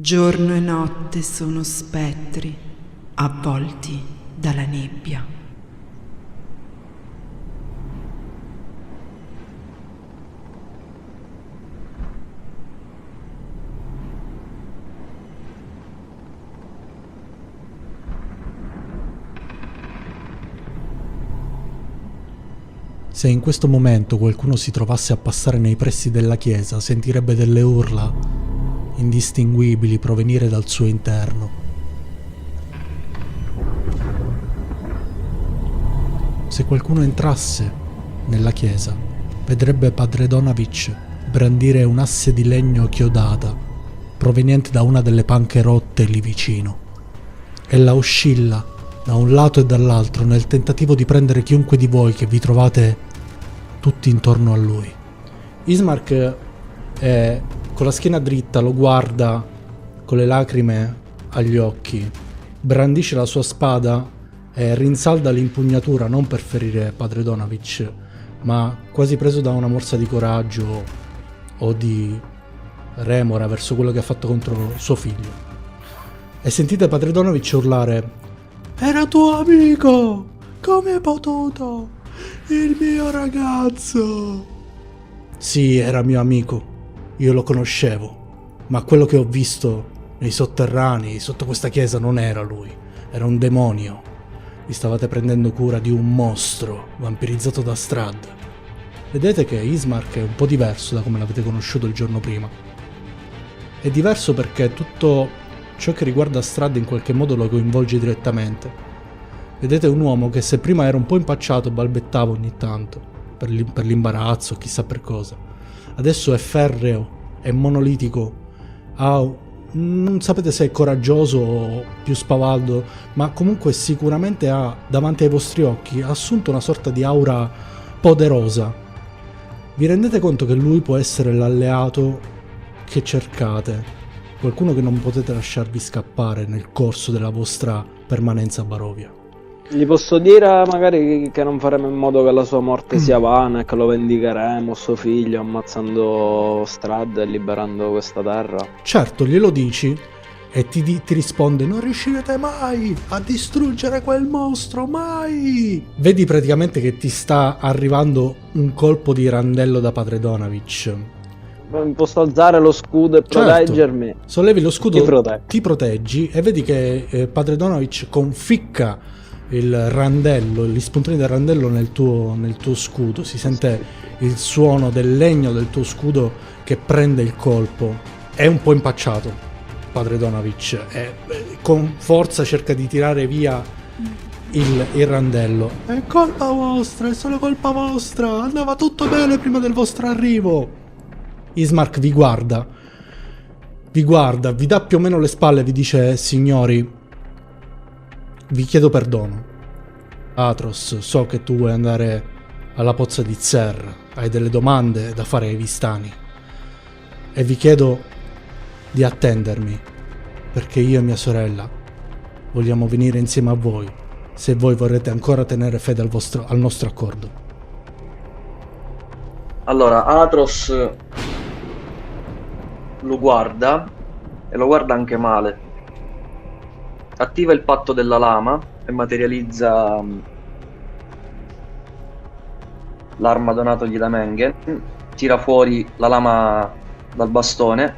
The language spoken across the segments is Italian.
Giorno e notte sono spettri, avvolti dalla nebbia. Se in questo momento qualcuno si trovasse a passare nei pressi della chiesa, sentirebbe delle urla indistinguibili provenire dal suo interno. Se qualcuno entrasse nella chiesa, vedrebbe padre Donavich brandire un'asse di legno chiodata proveniente da una delle panche rotte lì vicino. Ella oscilla da un lato e dall'altro nel tentativo di prendere chiunque di voi che vi trovate tutti intorno a lui. Ismark è con la schiena dritta, lo guarda con le lacrime agli occhi, brandisce la sua spada e rinsalda l'impugnatura non per ferire padre Donavich, ma quasi preso da una morsa di coraggio o di remora verso quello che ha fatto contro suo figlio. E sentite padre Donavich urlare: "Era tuo amico! Come hai potuto? Il mio ragazzo!" Sì, era mio amico. Io lo conoscevo, ma quello che ho visto nei sotterranei, sotto questa chiesa, non era lui. Era un demonio. Vi stavate prendendo cura di un mostro vampirizzato da Strahd. Vedete che Ismark è un po' diverso da come l'avete conosciuto il giorno prima. È diverso perché tutto ciò che riguarda Strahd in qualche modo lo coinvolge direttamente. Vedete un uomo che, se prima era un po' impacciato e balbettava ogni tanto, per l'imbarazzo, chissà per cosa, adesso è ferreo, è monolitico, non sapete se è coraggioso o più spavaldo, ma comunque sicuramente ha davanti ai vostri occhi assunto una sorta di aura poderosa. Vi rendete conto che lui può essere l'alleato che cercate, qualcuno che non potete lasciarvi scappare nel corso della vostra permanenza a Barovia. Gli posso dire magari che non faremo in modo che la sua morte sia vana e che lo vendicheremo, suo figlio, ammazzando Strahd e liberando questa terra? Certo, glielo dici e ti risponde: "Non riuscirete mai a distruggere quel mostro, mai!" Vedi praticamente che ti sta arrivando un colpo di randello da padre Donavich. Posso alzare lo scudo e proteggermi? Sollevi lo scudo, Ti ti proteggi e vedi che padre Donavich conficca il randello, gli spuntini del randello nel tuo scudo. Si sente il suono del legno del tuo scudo che prende il colpo. È un po' impacciato padre Donavich e con forza cerca di tirare via il randello. È colpa vostra, è solo colpa vostra, andava tutto bene prima del vostro arrivo. Ismark vi guarda, vi dà più o meno le spalle e vi dice: "Signori, vi chiedo perdono. Atros, so che tu vuoi andare alla pozza di Zer, hai delle domande da fare ai Vistani. E vi chiedo di attendermi, perché io e mia sorella vogliamo venire insieme a voi, se voi vorrete ancora tenere fede al nostro accordo." Allora, Atros lo guarda e lo guarda anche male. Attiva il patto della lama e materializza l'arma donatogli da Mengen. Tira fuori la lama dal bastone,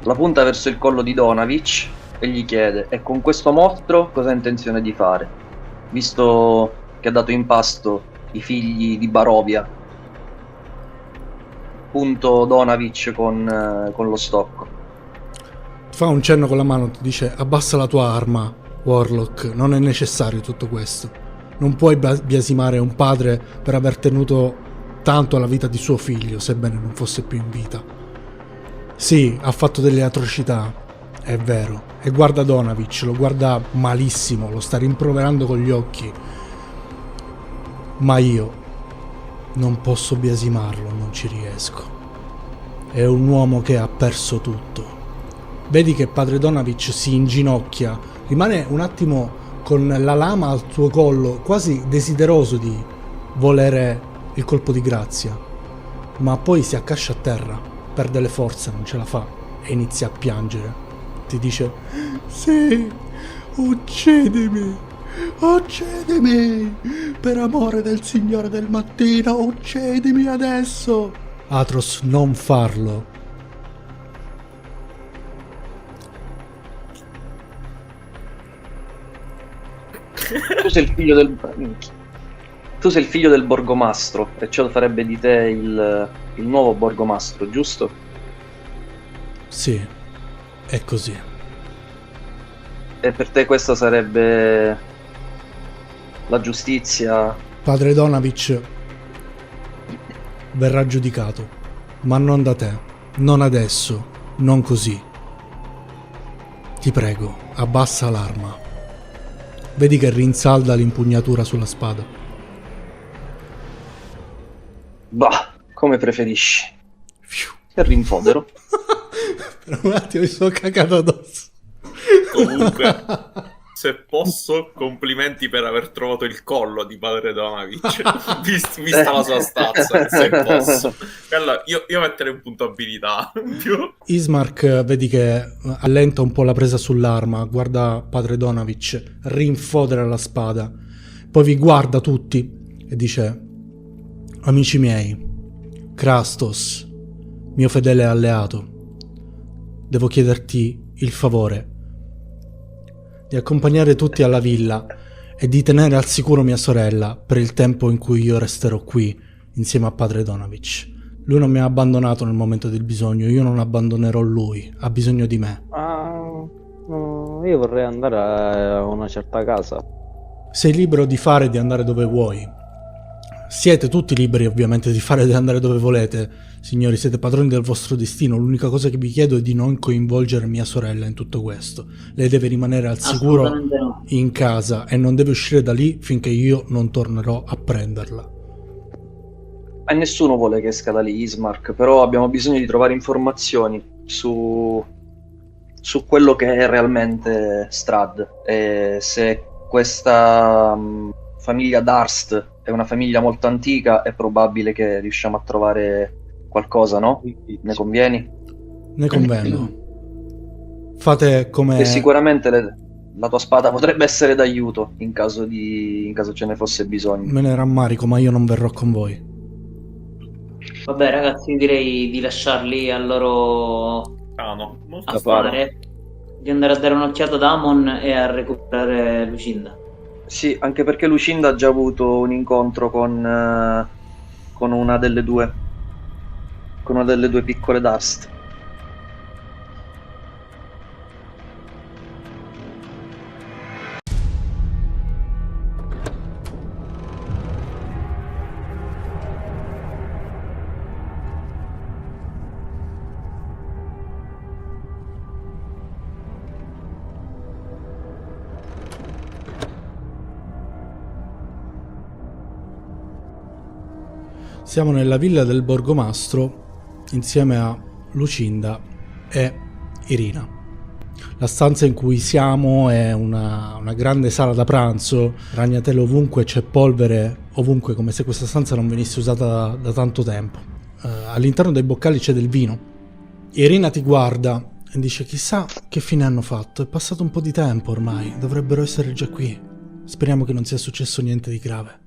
la punta verso il collo di Donavich e gli chiede: "E con questo mostro cosa ha intenzione di fare, visto che ha dato in pasto i figli di Barovia?" Punto Donavich con lo stocco. Fa un cenno con la mano, ti dice: "Abbassa la tua arma, Warlock, non è necessario tutto questo. Non puoi biasimare un padre per aver tenuto tanto alla vita di suo figlio, sebbene non fosse più in vita. Sì, ha fatto delle atrocità, è vero." E guarda Donavich, lo guarda malissimo, lo sta rimproverando con gli occhi. "Ma io non posso biasimarlo, non ci riesco. È un uomo che ha perso tutto." Vedi che padre Donavich si inginocchia, rimane un attimo con la lama al tuo collo, quasi desideroso di volere il colpo di grazia, ma poi si accascia a terra, perde le forze, non ce la fa e inizia a piangere. ti dice: sì, uccidimi, uccidimi, per amore del Signore del mattino, uccidimi adesso. Atros, non farlo. Tu sei il figlio del borgomastro e ciò farebbe di te il nuovo borgomastro, giusto? Sì, è così. E per te questa sarebbe la giustizia? Padre Donavich verrà giudicato, ma non da te, non adesso, non così. Ti prego, abbassa l'arma. Vedi che rinsalda l'impugnatura sulla spada. Bah, come preferisci. E rinfodero. Per un attimo mi sono cagato addosso. Comunque, se posso, complimenti per aver trovato il collo di padre Donavich, vista la sua stazza, se posso. Allora, io metterei un punto abilità in più. Ismark vedi che allenta un po' la presa sull'arma, guarda padre Donavich, rinfodera la spada, poi vi guarda tutti e dice: amici miei, Krastos, mio fedele alleato, devo chiederti il favore di accompagnare tutti alla villa e di tenere al sicuro mia sorella per il tempo in cui io resterò qui insieme a padre Donavich. Lui non mi ha abbandonato nel momento del bisogno, io non abbandonerò lui, ha bisogno di me. No, io vorrei andare a una certa casa. Sei libero di fare e di andare dove vuoi. Siete tutti liberi ovviamente di fare e di andare dove volete, signori, siete padroni del vostro destino. L'unica cosa che vi chiedo è di non coinvolgere mia sorella in tutto questo. Lei deve rimanere al sicuro no. in casa e non deve uscire da lì finché io non tornerò a prenderla. E nessuno vuole che esca da lì, Ismark, però abbiamo bisogno di trovare informazioni su quello che è realmente Strahd e se questa famiglia Darst è una famiglia molto antica, è probabile che riusciamo a trovare qualcosa, no? Ne convieni? Ne convengo. Fate come... E sicuramente la tua spada potrebbe essere d'aiuto in caso ce ne fosse bisogno. Me ne rammarico, ma io non verrò con voi. Vabbè ragazzi, direi di lasciarli al loro Molto affare, di andare a dare un'occhiata ad Amon e a recuperare Lucinda. Sì, anche perché Lucinda ha già avuto un incontro con una delle due piccole Darst. Siamo nella villa del borgomastro insieme a Lucinda e Irina. La stanza in cui siamo è una grande sala da pranzo, ragnatele ovunque, c'è polvere ovunque, come se questa stanza non venisse usata da tanto tempo. All'interno dei boccali c'è del vino. Irina ti guarda e dice: chissà che fine hanno fatto, è passato un po' di tempo ormai, dovrebbero essere già qui. Speriamo che non sia successo niente di grave.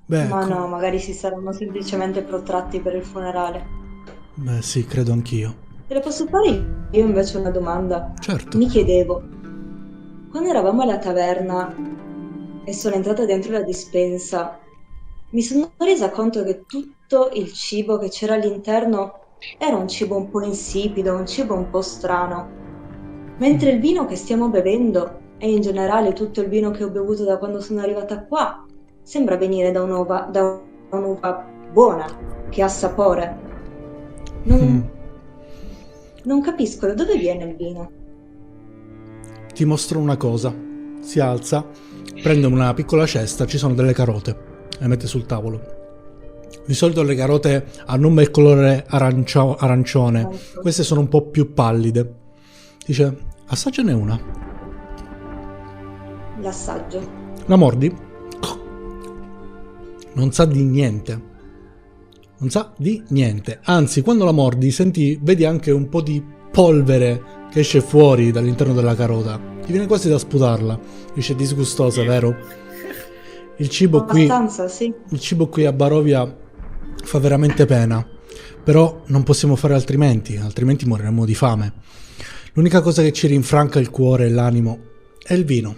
Beh, Ma no, magari si saranno semplicemente protratti per il funerale. Beh, sì, credo anch'io. Te la posso fare io invece una domanda? Certo. Mi chiedevo, quando eravamo alla taverna e sono entrata dentro la dispensa, mi sono resa conto che tutto il cibo che c'era all'interno era un cibo un po' insipido, un cibo un po' strano. Mentre il vino che stiamo bevendo, e in generale tutto il vino che ho bevuto da quando sono arrivata qua, sembra venire da un'uva buona, che ha sapore. Non capisco da dove viene il vino. Ti mostro una cosa. Si alza, prende una piccola cesta, ci sono delle carote, le mette sul tavolo. Di solito le carote hanno un bel colore arancione, queste sono un po' più pallide. Dice: assaggiane una. L'assaggio. La mordi? Non sa di niente. Non sa di niente. Anzi, quando la mordi vedi anche un po' di polvere che esce fuori dall'interno della carota. Ti viene quasi da sputarla. Dice disgustosa, vero? Il cibo qui, Abbastanza, sì. il cibo qui a Barovia fa veramente pena. Però non possiamo fare altrimenti moriremo di fame. L'unica cosa che ci rinfranca il cuore e l'animo è il vino.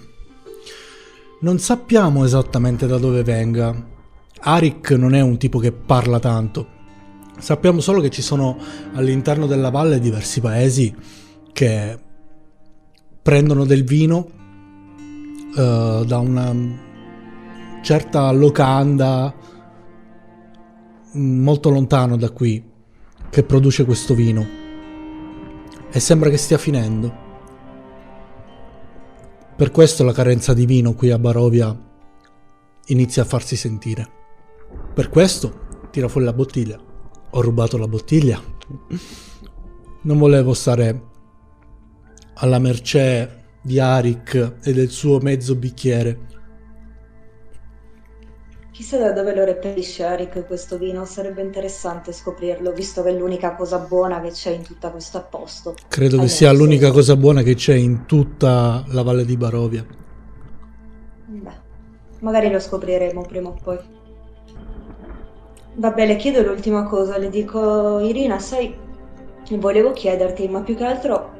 Non sappiamo esattamente da dove venga. Arik non è un tipo che parla tanto. Sappiamo solo che ci sono all'interno della valle diversi paesi che prendono del vino da una certa locanda molto lontano da qui che produce questo vino e sembra che stia finendo. Per questo la carenza di vino qui a Barovia inizia a farsi sentire. Per questo tira fuori la bottiglia. Ho rubato la bottiglia. Non volevo stare alla mercé di Arik e del suo mezzo bicchiere. Chissà da dove lo reperisce Arik questo vino, sarebbe interessante scoprirlo, visto che è l'unica cosa buona che c'è in tutto questo apposto. Credo che Almeno sia l'unica se- cosa buona che c'è in tutta la valle di Barovia. Beh, magari lo scopriremo prima o poi. Vabbè, le chiedo l'ultima cosa, le dico, Irina, sai, volevo chiederti, ma più che altro,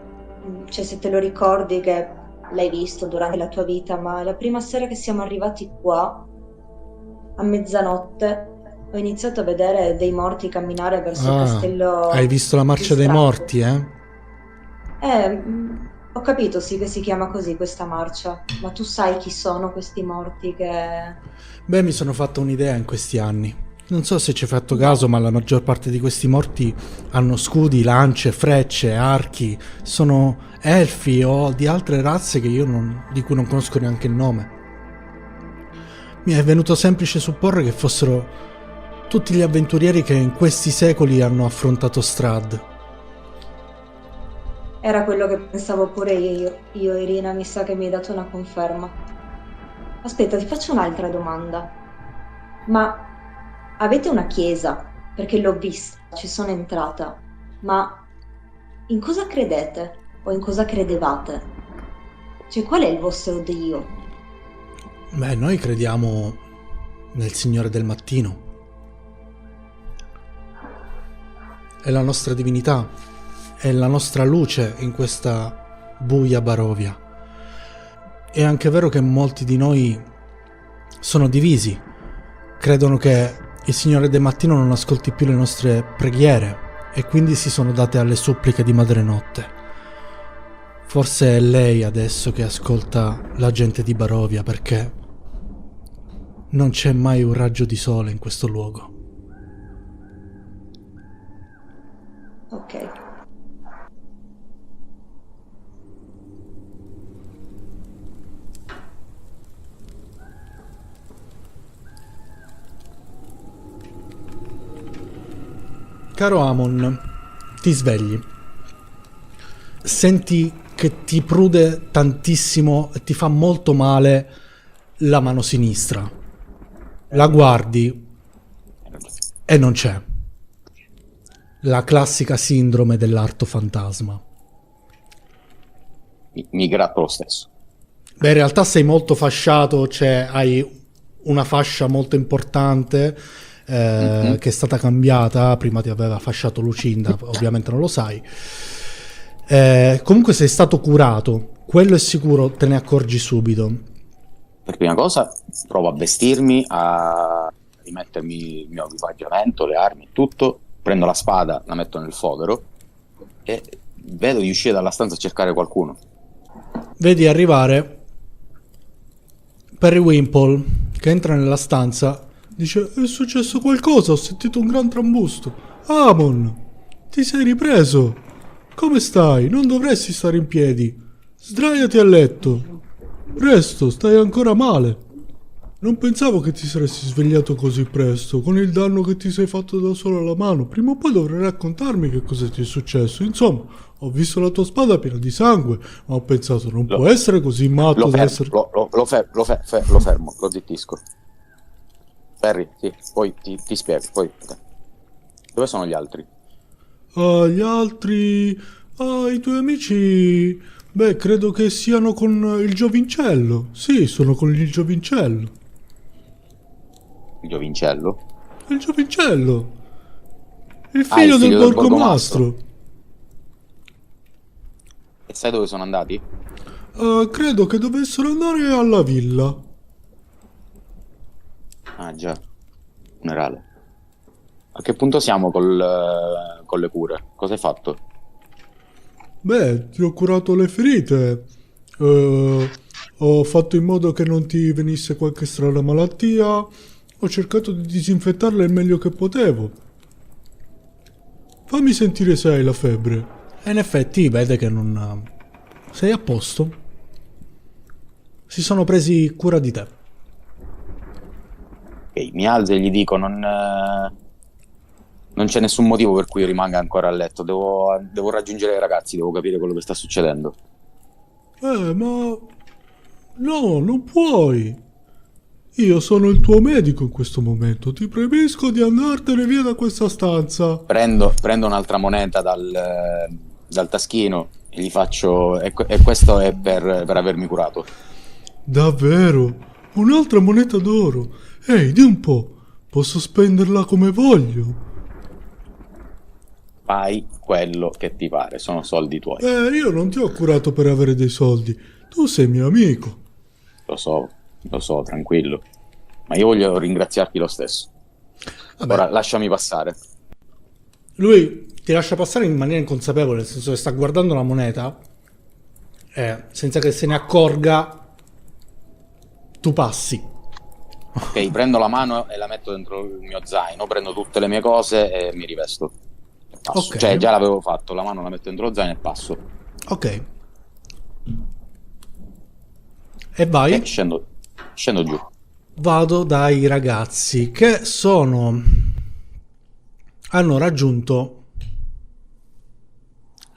cioè se te lo ricordi che l'hai visto durante la tua vita, ma la prima sera che siamo arrivati qua, a mezzanotte, ho iniziato a vedere dei morti camminare verso il castello Hai visto la marcia di dei Strasburgo. morti, eh? Ho capito sì che si chiama così questa marcia, ma tu sai chi sono questi morti che... Beh, mi sono fatto un'idea in questi anni. Non so se ci hai fatto caso, ma la maggior parte di questi morti hanno scudi, lance, frecce, archi. Sono elfi o di altre razze che di cui non conosco neanche il nome. Mi è venuto semplice supporre che fossero tutti gli avventurieri che in questi secoli hanno affrontato Strahd. Era quello che pensavo pure io Irina, mi sa che mi hai dato una conferma. Aspetta, ti faccio un'altra domanda. Ma avete una chiesa? Perché l'ho vista, ci sono entrata. Ma in cosa credete? O in cosa credevate? Cioè, qual è il vostro Dio? Beh, noi crediamo nel Signore del Mattino. È la nostra divinità, è la nostra luce in questa buia Barovia. È anche vero che molti di noi sono divisi, credono che il Signore del Mattino non ascolti più le nostre preghiere e quindi si sono date alle suppliche di Madre Notte. Forse è lei adesso che ascolta la gente di Barovia, perché non c'è mai un raggio di sole in questo luogo. Ok. Caro Amon, ti svegli. Senti che ti prude tantissimo e ti fa molto male la mano sinistra. La guardi e non c'è. La classica sindrome dell'arto fantasma. Mi gratto lo stesso. Beh, in realtà sei molto fasciato, cioè hai una fascia molto importante che è stata cambiata. Prima ti aveva fasciato Lucinda, ovviamente non lo sai. Comunque sei stato curato, quello è sicuro, te ne accorgi subito. Per prima cosa provo a vestirmi, a rimettermi il mio equipaggiamento, le armi, tutto. Prendo la spada, la metto nel fodero e vedo di uscire dalla stanza a cercare qualcuno. Vedi arrivare Periwinkle che entra nella stanza. Dice: è successo qualcosa, ho sentito un gran trambusto. Amon, ti sei ripreso? Come stai? Non dovresti stare in piedi. Sdraiati a letto. Presto, stai ancora male. Non pensavo che ti saresti svegliato così presto, con il danno che ti sei fatto da solo alla mano. Prima o poi dovrai raccontarmi che cosa ti è successo. Insomma, ho visto la tua spada piena di sangue, ma ho pensato non può essere così matto da essere... Lo fermo, lo zittisco. Perry, sì, poi ti spiego. Poi. Dove sono gli altri? Gli altri Ah, i tuoi amici... Beh, credo che siano con il giovincello. Sì, sono con il giovincello. Il giovincello? Il giovincello. Il Il figlio del figlio del borgomastro. E sai dove sono andati? Credo che dovessero andare alla villa. Ah, già. Funerale. A che punto siamo con le cure? Cosa hai fatto? Beh, ti ho curato le ferite. Ho fatto in modo che non ti venisse qualche strana malattia. Ho cercato di disinfettarle il meglio che potevo. Fammi sentire se hai la febbre. E in effetti vede che non... Sei a posto. Si sono presi cura di te. Ok, mi alzo e gli dico non c'è nessun motivo per cui io rimanga ancora a letto. Devo raggiungere i ragazzi, devo capire quello che sta succedendo. Ma... No, non puoi. Io sono il tuo medico in questo momento. Ti premisco di andartene via da questa stanza. Prendo un'altra moneta dal taschino e gli faccio... E questo è per avermi curato. Davvero? Un'altra moneta d'oro? Ehi, di un po'. Posso spenderla come voglio. Fai quello che ti pare, sono soldi tuoi. Io non ti ho curato per avere dei soldi. Tu sei mio amico. Lo so, tranquillo. Ma io voglio ringraziarti lo stesso. Vabbè. Ora lasciami passare. Lui ti lascia passare in maniera inconsapevole, nel senso che sta guardando la moneta e senza che se ne accorga tu passi. Ok, prendo la mano e la metto dentro il mio zaino, prendo tutte le mie cose e mi rivesto. E passo. Ok. Cioè, già l'avevo fatto, la mano la metto dentro lo zaino e passo. Ok. E vai? E scendo giù. Vado dai ragazzi che hanno raggiunto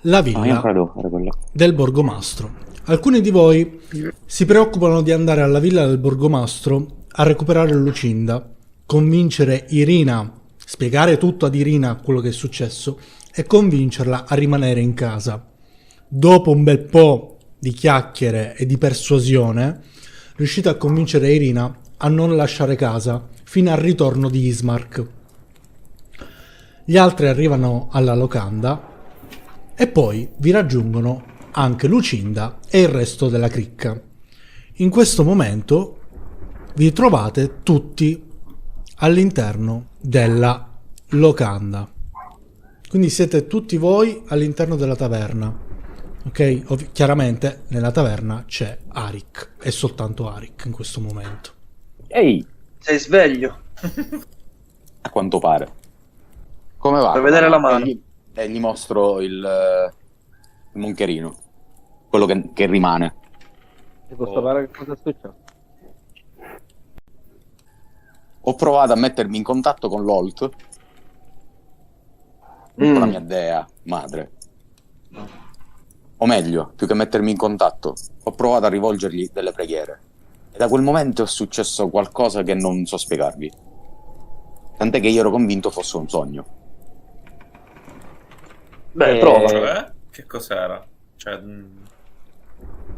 la io villa ancora devo fare quello. del borgomastro. Alcuni di voi si preoccupano di andare alla villa del borgomastro a recuperare Lucinda, convincere Irina, spiegare tutto ad Irina quello che è successo e convincerla a rimanere in casa. Dopo un bel po' di chiacchiere e di persuasione, riuscite a convincere Irina a non lasciare casa fino al ritorno di Ismark. Gli altri arrivano alla locanda e poi vi raggiungono anche Lucinda e il resto della cricca. In questo momento vi trovate tutti all'interno della locanda. Quindi siete tutti voi all'interno della taverna. Ok? Chiaramente nella taverna c'è Arik. È soltanto Arik in questo momento. Ehi, Sei sveglio? a quanto pare. Come va? Per vedere la mano. E gli mostro il moncherino. Quello che rimane. Ti posso sapere che cosa è successo? Ho provato a mettermi in contatto con l'Olt, con la mia dea madre. O meglio, più che mettermi in contatto, ho provato a rivolgergli delle preghiere. E da quel momento è successo qualcosa che non so spiegarvi. Tant'è che io ero convinto fosse un sogno. Beh, prova. Cioè? Che cos'era? Cioè...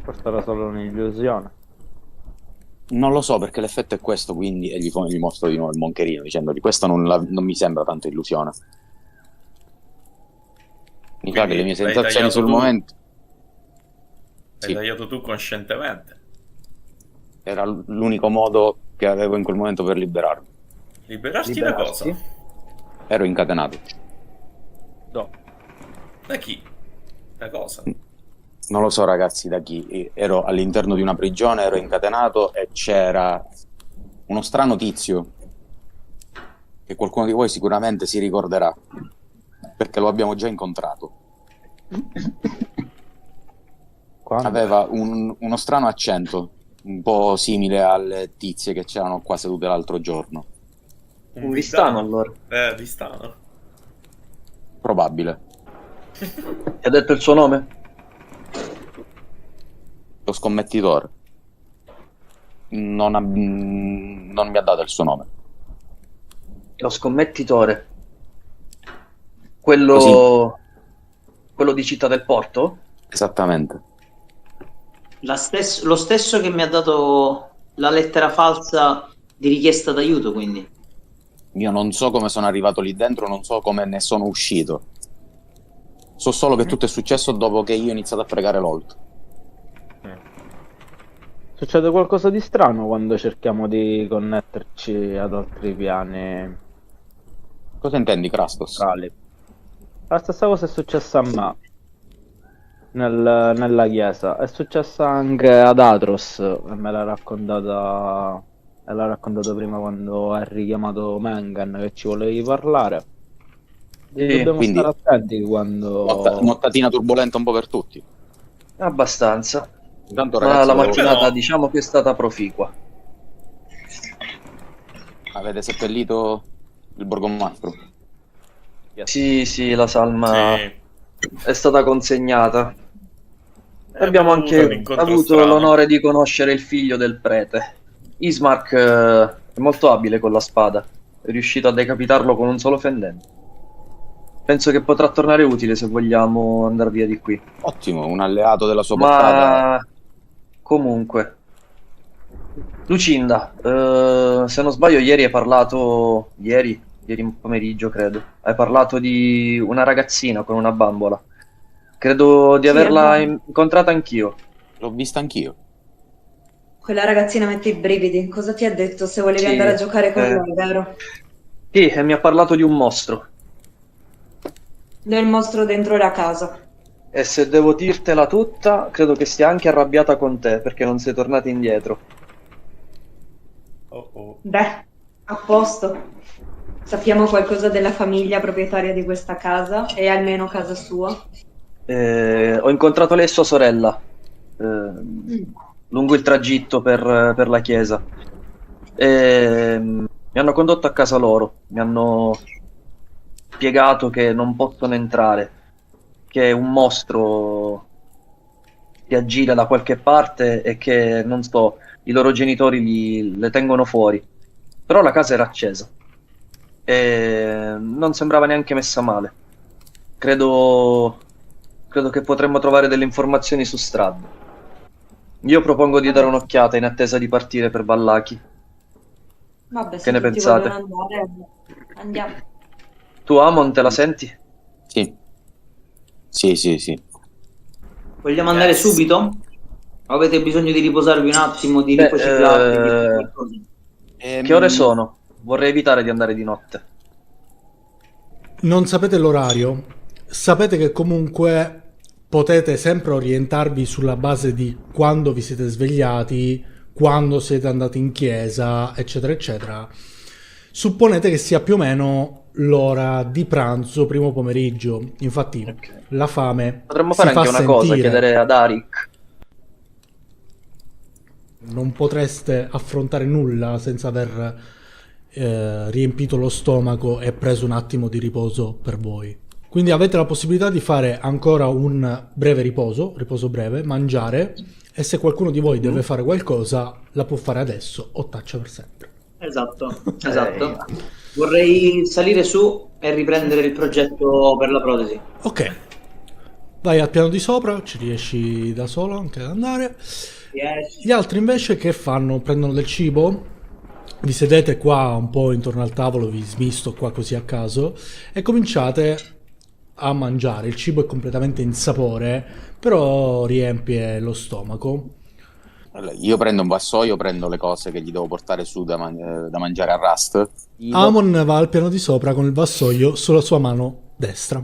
Questa era solo un'illusione. Non lo so perché l'effetto è questo, quindi, e gli mostro di nuovo il moncherino dicendogli questo non mi sembra tanto illusione. Mi sa che le mie l'hai sensazioni tagliato sul tu? momento L'hai sì, tagliato tu coscientemente. era l'unico modo che avevo in quel momento per liberarmi. Liberarti da cosa? Ero incatenato. No. Da chi? Da cosa? Non lo so ragazzi da chi. Ero all'interno di una prigione, ero incatenato e c'era uno strano tizio che qualcuno di voi sicuramente si ricorderà perché lo abbiamo già incontrato. Quando? Aveva uno strano accento, un po' simile alle tizie che c'erano qua sedute l'altro giorno. Un vistano allora. Vistano. Probabile. Ti ha detto il suo nome? Lo scommettitore non mi ha dato il suo nome. Lo scommettitore. Quello Quello di Città del Porto? Esattamente. Lo stesso che mi ha dato la lettera falsa di richiesta d'aiuto, quindi. Io non so come sono arrivato lì dentro, non so come ne sono uscito. So solo che tutto è successo dopo che io ho iniziato a pregare l'Olt. Succede qualcosa di strano quando cerchiamo di connetterci ad altri piani Cosa intendi, Krastos? astrali. La stessa cosa è successa a me nella chiesa. È successa anche ad Atros e me l'ha raccontata. E l'ha raccontato prima quando hai richiamato Mengen che ci volevi parlare. Sì, Dobbiamo quindi- stare attenti quando. Nottatina turbolenta un po' per tutti. Abbastanza. Intanto, Ma ragazzi, la volevo- mattinata no. diciamo che è stata proficua. avete seppellito il borgomastro? Sì, la salma Sì. è stata consegnata. Abbiamo avuto un anche incontro avuto strano. l'onore di conoscere il figlio del prete. Ismark è molto abile con la spada. È riuscito a decapitarlo con un solo fendente. Penso che potrà tornare utile se vogliamo andare via di qui. Ottimo, un alleato della sua portata. Ma comunque, Lucinda, se non sbaglio, ieri hai parlato. Ieri pomeriggio, credo. Hai parlato di una ragazzina con una bambola. Credo di Sì, averla è vero. incontrata anch'io. L'ho vista anch'io. Quella ragazzina mette i brividi. Cosa ti ha detto se volevi Sì, andare a giocare con eh. lei, vero? Sì, e mi ha parlato di un mostro. Del mostro dentro la casa. E se devo dirtela tutta, credo che stia anche arrabbiata con te perché non sei tornata indietro. Oh, oh. Beh, a posto. Sappiamo qualcosa della famiglia proprietaria di questa casa e almeno casa sua. Ho incontrato lei e sua sorella lungo il tragitto per la chiesa. Mi hanno condotto a casa loro, mi hanno spiegato che non possono entrare, che un mostro si aggira da qualche parte e che, non so, i loro genitori le tengono fuori. Però la casa era accesa e non sembrava neanche messa male. Credo che potremmo trovare delle informazioni su Strad. Io propongo di dare un'occhiata in attesa di partire per Vallaki. Vabbè, Che se ne tutti pensate? vogliono andare, andiamo. Tu, Amon, te la senti? Sì. Sì. Vogliamo andare Yes. subito? O avete bisogno di riposarvi un attimo, di Beh, rifocillarvi? di fare qualcosa? Che ore sono? Vorrei evitare di andare di notte. Non sapete l'orario, sapete che comunque potete sempre orientarvi sulla base di quando vi siete svegliati, quando siete andati in chiesa, eccetera, eccetera. Supponete che sia più o meno l'ora di pranzo, primo pomeriggio. Infatti, la fame Potremmo si fare fa anche una cosa, sentire. chiedere ad Arik. Non potreste affrontare nulla senza aver riempito lo stomaco e preso un attimo di riposo per voi. Quindi avete la possibilità di fare ancora un breve riposo breve, mangiare, e se qualcuno di voi deve fare qualcosa la può fare adesso o taccia per sempre. Esatto. Vorrei salire su e riprendere il progetto per la protesi. Ok, vai al piano di sopra, ci riesci da solo anche ad andare. Yes. Gli altri invece che fanno? Prendono del cibo, vi sedete qua un po' intorno al tavolo, vi smisto qua così a caso e cominciate a mangiare. Il cibo è completamente insapore, però riempie lo stomaco. Io prendo un vassoio, prendo le cose che gli devo portare su da mangiare a Rust. Amon va al piano di sopra con il vassoio sulla sua mano destra.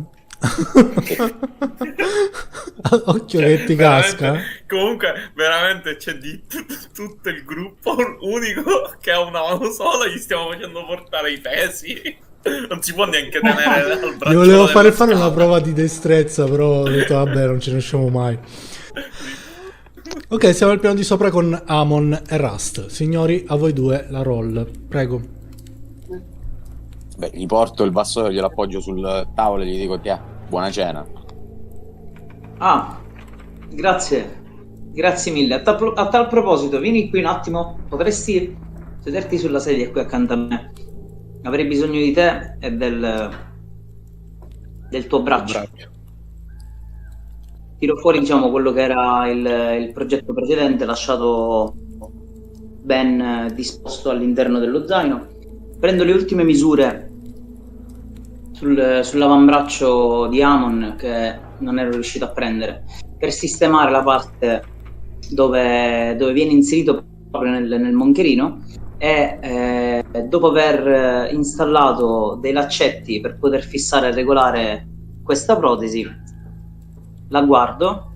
Occhio che ti casca. Comunque, veramente c'è di tutto il gruppo unico che ha una mano sola. Gli stiamo facendo portare i pesi. Non si può neanche tenere al braccio. Gli volevo fare una prova di destrezza, però ho detto vabbè, non ce ne usciamo mai. Ok, siamo al piano di sopra con Amon e Rust. Signori, a voi due la roll, prego. Beh, gli porto il vassoio, glielo appoggio sul tavolo e gli dico: "Tiè, buona cena." Ah, grazie. Grazie mille. A tal proposito, vieni qui un attimo. Potresti sederti sulla sedia qui accanto a me? Avrei bisogno di te e del tuo braccio. tiro fuori, diciamo, quello che era il progetto precedente, lasciato ben disposto all'interno dello zaino. Prendo le ultime misure sull'avambraccio di Amon, che non ero riuscito a prendere, per sistemare la parte dove viene inserito proprio nel moncherino, e dopo aver installato dei laccetti per poter fissare e regolare questa protesi, la guardo.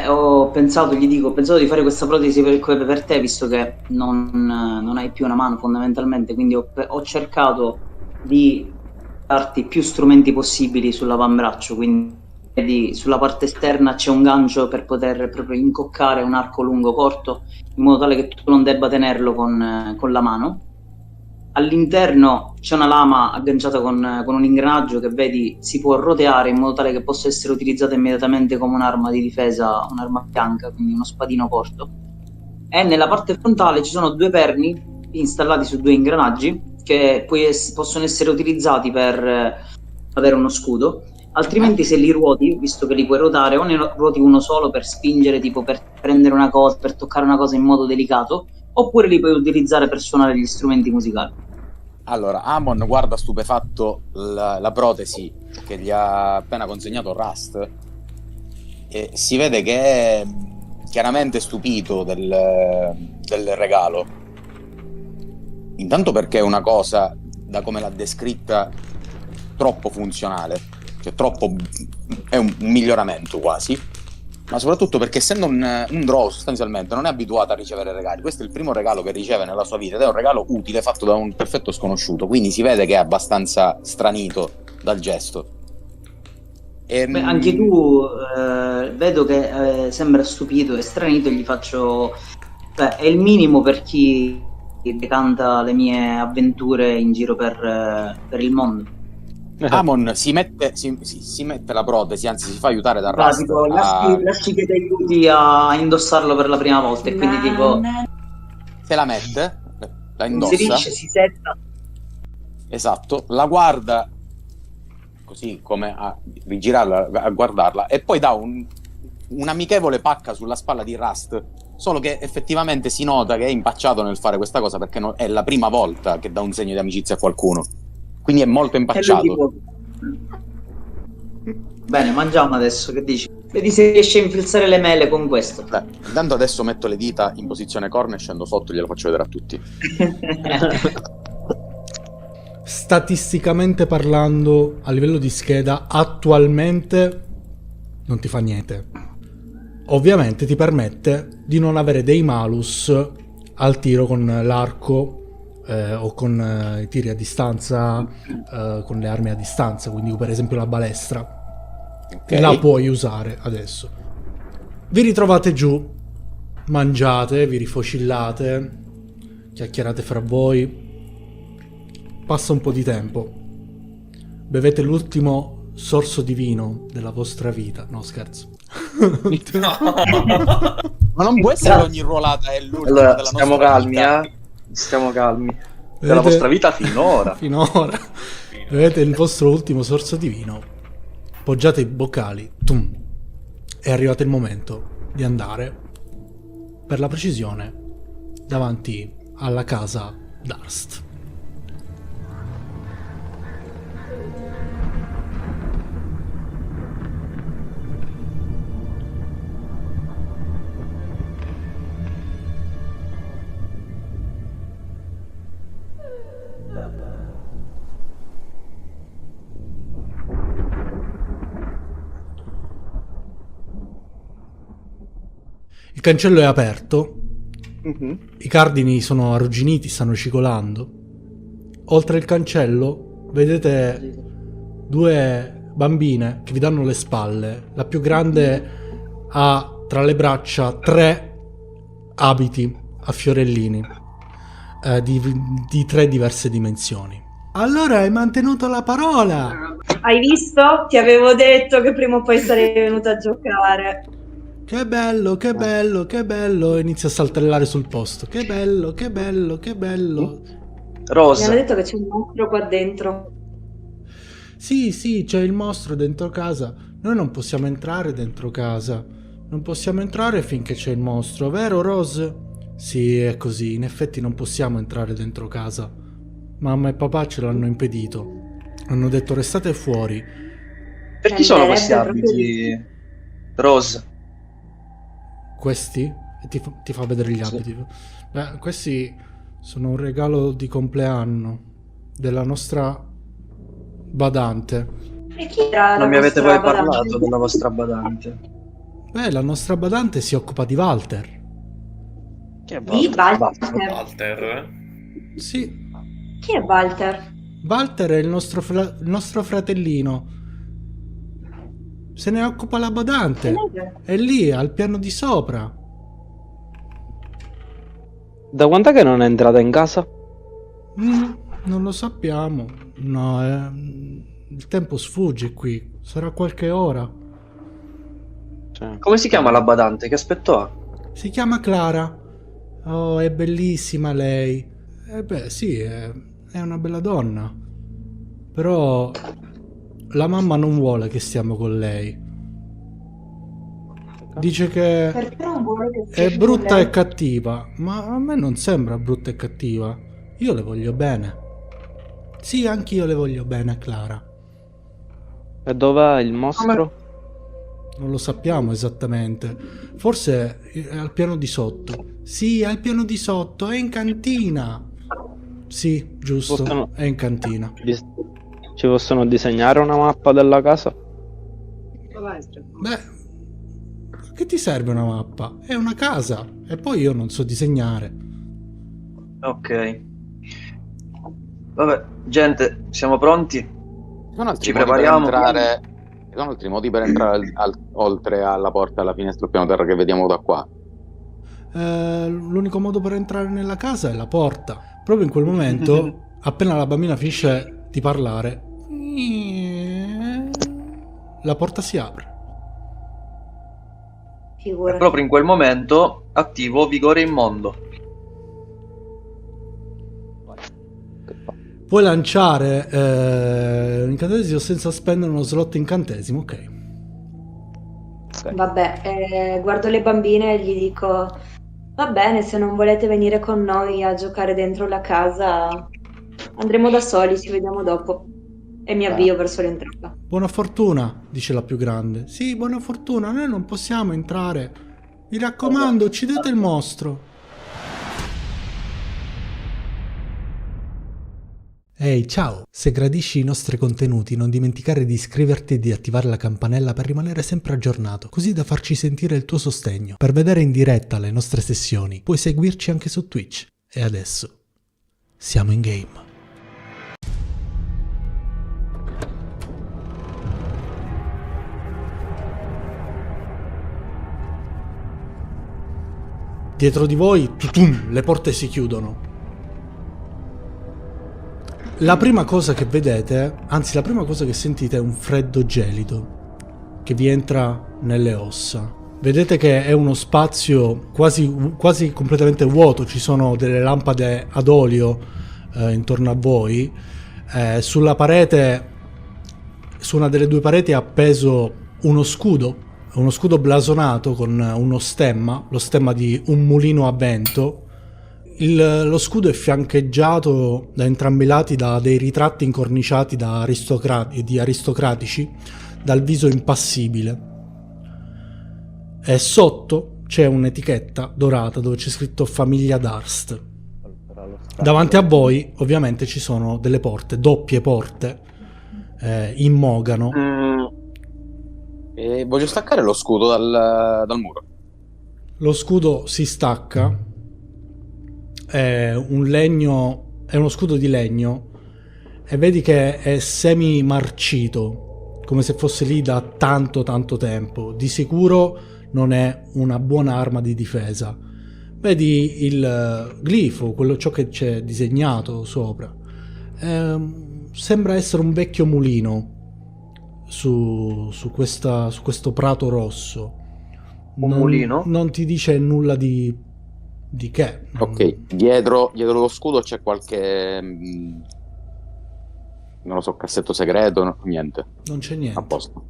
Ho pensato di fare questa protesi per te, visto che non hai più una mano fondamentalmente, quindi ho cercato di darti più strumenti possibili sull'avambraccio, quindi vedi, sulla parte esterna c'è un gancio per poter proprio incoccare un arco lungo corto, in modo tale che tu non debba tenerlo con la mano. All'interno c'è una lama agganciata con un ingranaggio che vedi si può roteare in modo tale che possa essere utilizzata immediatamente come un'arma di difesa, un'arma bianca, quindi uno spadino corto. E nella parte frontale ci sono 2 perni installati su 2 ingranaggi che poi possono essere utilizzati per avere uno scudo. Altrimenti, se li ruoti, visto che li puoi ruotare, o ne ruoti uno solo per spingere, tipo per prendere una cosa, per toccare una cosa in modo delicato, oppure li puoi utilizzare per suonare gli strumenti musicali. Allora, Amon guarda stupefatto la protesi che gli ha appena consegnato Rust e si vede che è chiaramente stupito del regalo. Intanto perché è una cosa, da come l'ha descritta, troppo funzionale, cioè è un miglioramento quasi, ma soprattutto perché essendo un drow sostanzialmente non è abituato a ricevere regali. Questo è il primo regalo che riceve nella sua vita ed è un regalo utile fatto da un perfetto sconosciuto, quindi si vede che è abbastanza stranito dal gesto. Anche tu vedo che sembra stupito e stranito, e gli faccio è il minimo per chi decanta le mie avventure in giro per il mondo. Amon si mette la protesi, anzi si fa aiutare da Rust. Tipo, lasci che ti aiuti a indossarlo per la prima volta, e quindi tipo se la mette, la indossa, inserisce, si setta. Esatto, la guarda così come a rigirarla, a guardarla, e poi dà un'amichevole pacca sulla spalla di Rust, solo che effettivamente si nota che è impacciato nel fare questa cosa, perché è la prima volta che dà un segno di amicizia a qualcuno, quindi è molto impacciato. Bene, mangiamo adesso, che dici? Vedi se riesci a infilzare le mele con questo. Intanto adesso metto le dita in posizione corna e scendo sotto e glielo faccio vedere a tutti. Statisticamente parlando, a livello di scheda, attualmente non ti fa niente. Ovviamente ti permette di non avere dei malus al tiro con l'arco o con i tiri a distanza, con le armi a distanza, quindi per esempio la balestra. Okay. La puoi usare adesso. Vi ritrovate giù, mangiate, vi rifocillate, chiacchierate fra voi. Passa un po' di tempo, bevete l'ultimo sorso di vino della vostra vita. No, scherzo. No. Ma non può essere ogni ruolata è l'ultima. Allora, della stiamo nostra calmi, vita. Stiamo calmi. Della vostra vita finora. Bevete il vostro ultimo sorso di vino, poggiate i boccali, è arrivato il momento di andare, per la precisione, davanti alla casa Darst. Il cancello è aperto, i cardini sono arrugginiti, stanno scivolando. Oltre il cancello vedete 2 bambine che vi danno le spalle. La più grande ha tra le braccia 3 abiti a fiorellini di 3 diverse dimensioni. Allora hai mantenuto la parola! Hai visto? Ti avevo detto che prima o poi sarei venuta a giocare. Che bello, che bello, che bello. Inizia a saltellare sul posto. Che bello, che bello, che bello. Mi Rosa. hanno detto che c'è un mostro qua dentro. Sì, c'è il mostro dentro casa. Noi non possiamo entrare dentro casa. Non possiamo entrare finché c'è il mostro, vero Rose? Sì, è così. In effetti non possiamo entrare dentro casa. Mamma e papà ce l'hanno impedito. Hanno detto restate fuori. Per chi sono questi Sembrerebbe proprio abiti, Rose? Questi? E ti fa vedere gli Sì. abiti. Beh, questi sono un regalo di compleanno della nostra badante. E chi era Non la mi avete vostra poi badante? parlato della vostra badante. Beh, la nostra badante si occupa di Walter. Che è Di Walter. Walter. Sì, Chi è Walter? Walter è il nostro fratellino. Se ne occupa la badante. È lì, al piano di sopra. Da quant'è che non è entrata in casa? Non lo sappiamo. No, il tempo sfugge qui. Sarà qualche ora. Cioè, Come si chiama la badante? Che aspetto ha? Si chiama Clara. Oh, è bellissima lei. Beh, sì, è una bella donna. Però la mamma non vuole che stiamo con lei. Dice che Perché non vuole che è sia brutta con lei? e cattiva, ma a me non sembra brutta e cattiva. Io le voglio bene. Sì, anch'io le voglio bene a Clara. E dov'è il mostro? Non lo sappiamo esattamente. Forse è al piano di sotto. Sì, è al piano di sotto, è in cantina. Sì, giusto, Possono- è in cantina. Ci possono disegnare una mappa della casa? Beh, che ti serve una mappa? È una casa. E poi io non so disegnare. Ok. Vabbè, gente, siamo pronti? Ci sono altri Ci modi per prepariamo. entrare. Ci sono altri modi per entrare oltre alla porta, alla finestra, al piano terra che vediamo da qua. L'unico modo per entrare nella casa è la porta. Proprio in quel momento, appena la bambina finisce di parlare, la porta si apre. E Figurati. proprio in quel momento attivo vigore immondo. Puoi lanciare un incantesimo senza spendere uno slot incantesimo, ok. Vabbè, guardo le bambine e gli dico: va bene, se non volete venire con noi a giocare dentro la casa, andremo da soli, ci vediamo dopo. E mi avvio verso l'entrata. Buona fortuna, dice la più grande. Sì, buona fortuna, noi non possiamo entrare. Mi raccomando, uccidete il mostro. Ehi, ciao! Se gradisci i nostri contenuti non dimenticare di iscriverti e di attivare la campanella per rimanere sempre aggiornato, così da farci sentire il tuo sostegno. Per vedere in diretta le nostre sessioni puoi seguirci anche su Twitch. E adesso siamo in game. Dietro di voi, tutum, le porte si chiudono. La prima cosa che vedete, anzi la prima cosa che sentite è un freddo gelido che vi entra nelle ossa. Vedete che è uno spazio quasi completamente vuoto, ci sono delle lampade ad olio intorno a voi. Sulla parete, su una delle due pareti è appeso uno scudo blasonato con uno stemma, lo stemma di un mulino a vento. Lo scudo è fiancheggiato da entrambi i lati da dei ritratti incorniciati di aristocratici dal viso impassibile. E sotto c'è un'etichetta dorata dove c'è scritto Famiglia Darst. Davanti a voi ovviamente ci sono delle porte, doppie porte, in mogano. E voglio staccare lo scudo dal muro. Lo scudo si stacca, è uno scudo di legno e vedi che è semi marcito, come se fosse lì da tanto tempo. Di sicuro non è una buona arma di difesa. Vedi il glifo, ciò che c'è disegnato sopra. Sembra essere un vecchio mulino su questo prato rosso. Mulino? Non ti dice nulla di che. Ok, dietro lo scudo c'è qualche Non lo so, cassetto segreto, niente. Non c'è A niente. posto.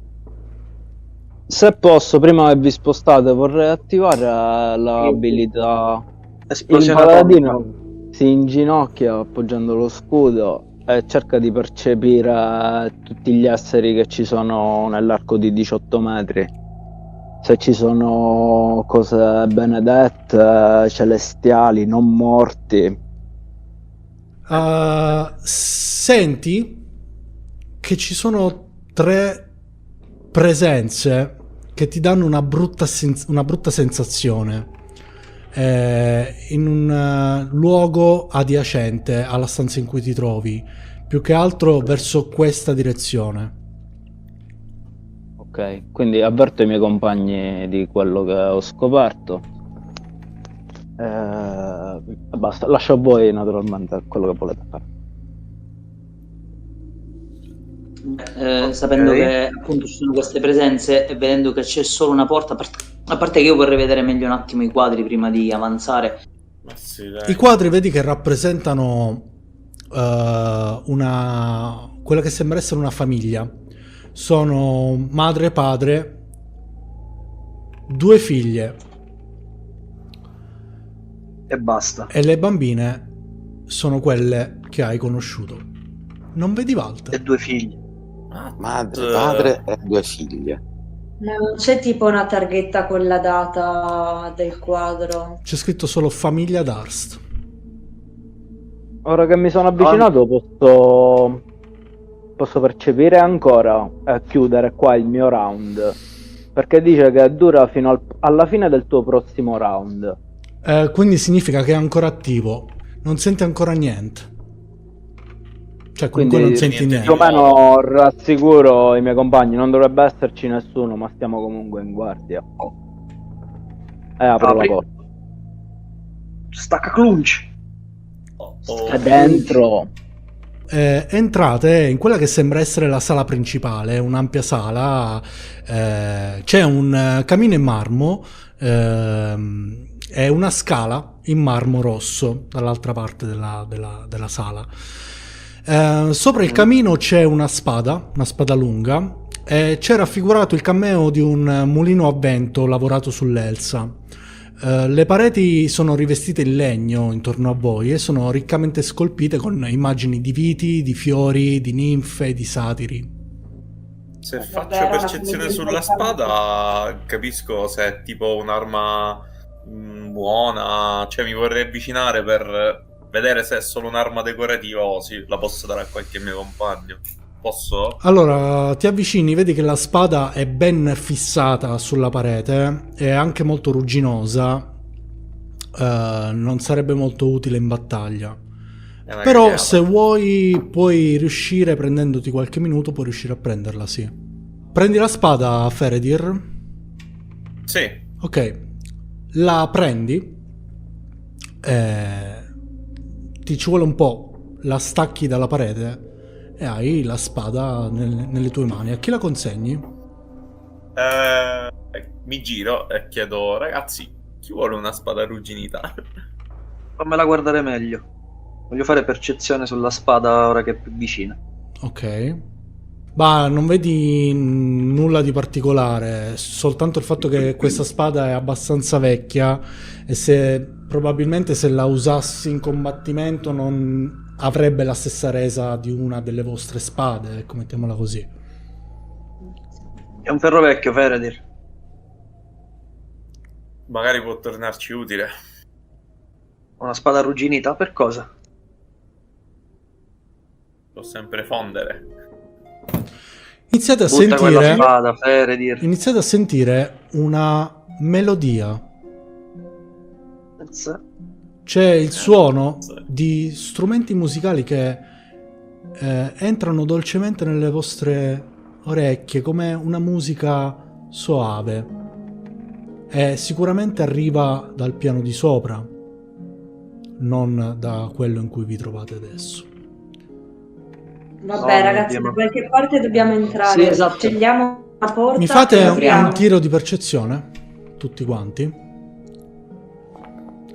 Se posso, prima che vi spostate, vorrei attivare l'abilità. Il Esplosione paladino atomica. si inginocchia appoggiando lo scudo e cerca di percepire tutti gli esseri che ci sono nell'arco di 18 metri. Se ci sono cose benedette, celestiali, non morti. Senti che ci sono 3 presenze che ti danno una brutta sensazione in un luogo adiacente alla stanza in cui ti trovi, più che altro verso questa direzione. Ok, quindi avverto i miei compagni di quello che ho scoperto. Basta, lascio a voi naturalmente quello che volete fare. Sapendo Ok. che appunto ci sono queste presenze e vedendo che c'è solo una porta, a parte che io vorrei vedere meglio un attimo i quadri prima di avanzare. Ma sì, dai. I quadri vedi che rappresentano quella che sembra essere una famiglia. Sono madre e padre, 2 figlie, E basta. e le bambine sono quelle che hai conosciuto. Non vedi E Walter? 2 figli. Madre, padre e 2 figlie. Ma non c'è tipo una targhetta con la data del quadro? C'è scritto solo famiglia Darst. Ora che mi sono avvicinato posso percepire ancora e chiudere qua il mio round, perché dice che dura fino alla fine del tuo prossimo round. Quindi significa che è ancora attivo. Non senti ancora niente. Cioè, comunque Quindi non senti niente più o niente. meno rassicuro i miei compagni, non dovrebbe esserci nessuno, ma stiamo comunque in guardia. E apro Apri. la porta. Stacca clunci. E dentro Entrate in quella che sembra essere la sala principale, un'ampia sala. C'è un camino in marmo e una scala in marmo rosso dall'altra parte della sala. Sopra il camino c'è una spada lunga, e c'è raffigurato il cameo di un mulino a vento lavorato sull'Elsa. Le pareti sono rivestite in legno intorno a voi e sono riccamente scolpite con immagini di viti, di fiori, di ninfe, di satiri. Se Vabbè, faccio era una percezione famiglia sulla importante. spada, capisco se è tipo un'arma buona. Cioè, mi vorrei avvicinare per vedere se è solo un'arma decorativa o sì, la posso dare a qualche mio compagno. Posso? Allora, ti avvicini, vedi che la spada è ben fissata sulla parete, è anche molto rugginosa, non sarebbe molto utile in battaglia. È una Però cagata. se vuoi puoi riuscire, prendendoti qualche minuto, puoi riuscire a prenderla, sì. Prendi la spada, Feredir. Sì. Ok, la prendi, ti ci vuole un po', la stacchi dalla parete e hai la spada nelle tue mani. A chi la consegni? Mi giro e chiedo, ragazzi, chi vuole una spada arrugginita? Fammela guardare meglio. Voglio fare percezione sulla spada ora che è più vicina. Ok. Ma non vedi nulla di particolare, soltanto il fatto che questa spada è abbastanza vecchia e probabilmente se la usassi in combattimento non avrebbe la stessa resa di una delle vostre spade, ecco, mettiamola così. È un ferro vecchio, Feredir. Magari può tornarci utile. Una spada arrugginita? Per cosa? Può sempre fondere. Iniziate a Butta quella sentire, spada, Feredir. iniziate a sentire una melodia. C'è il suono di strumenti musicali che entrano dolcemente nelle vostre orecchie come una musica soave e sicuramente arriva dal piano di sopra, non da quello in cui vi trovate adesso. Vabbè, ragazzi, da qualche parte dobbiamo entrare. Sì, esatto. Scegliamo una porta. Mi fate e un apriamo. tiro di percezione tutti quanti.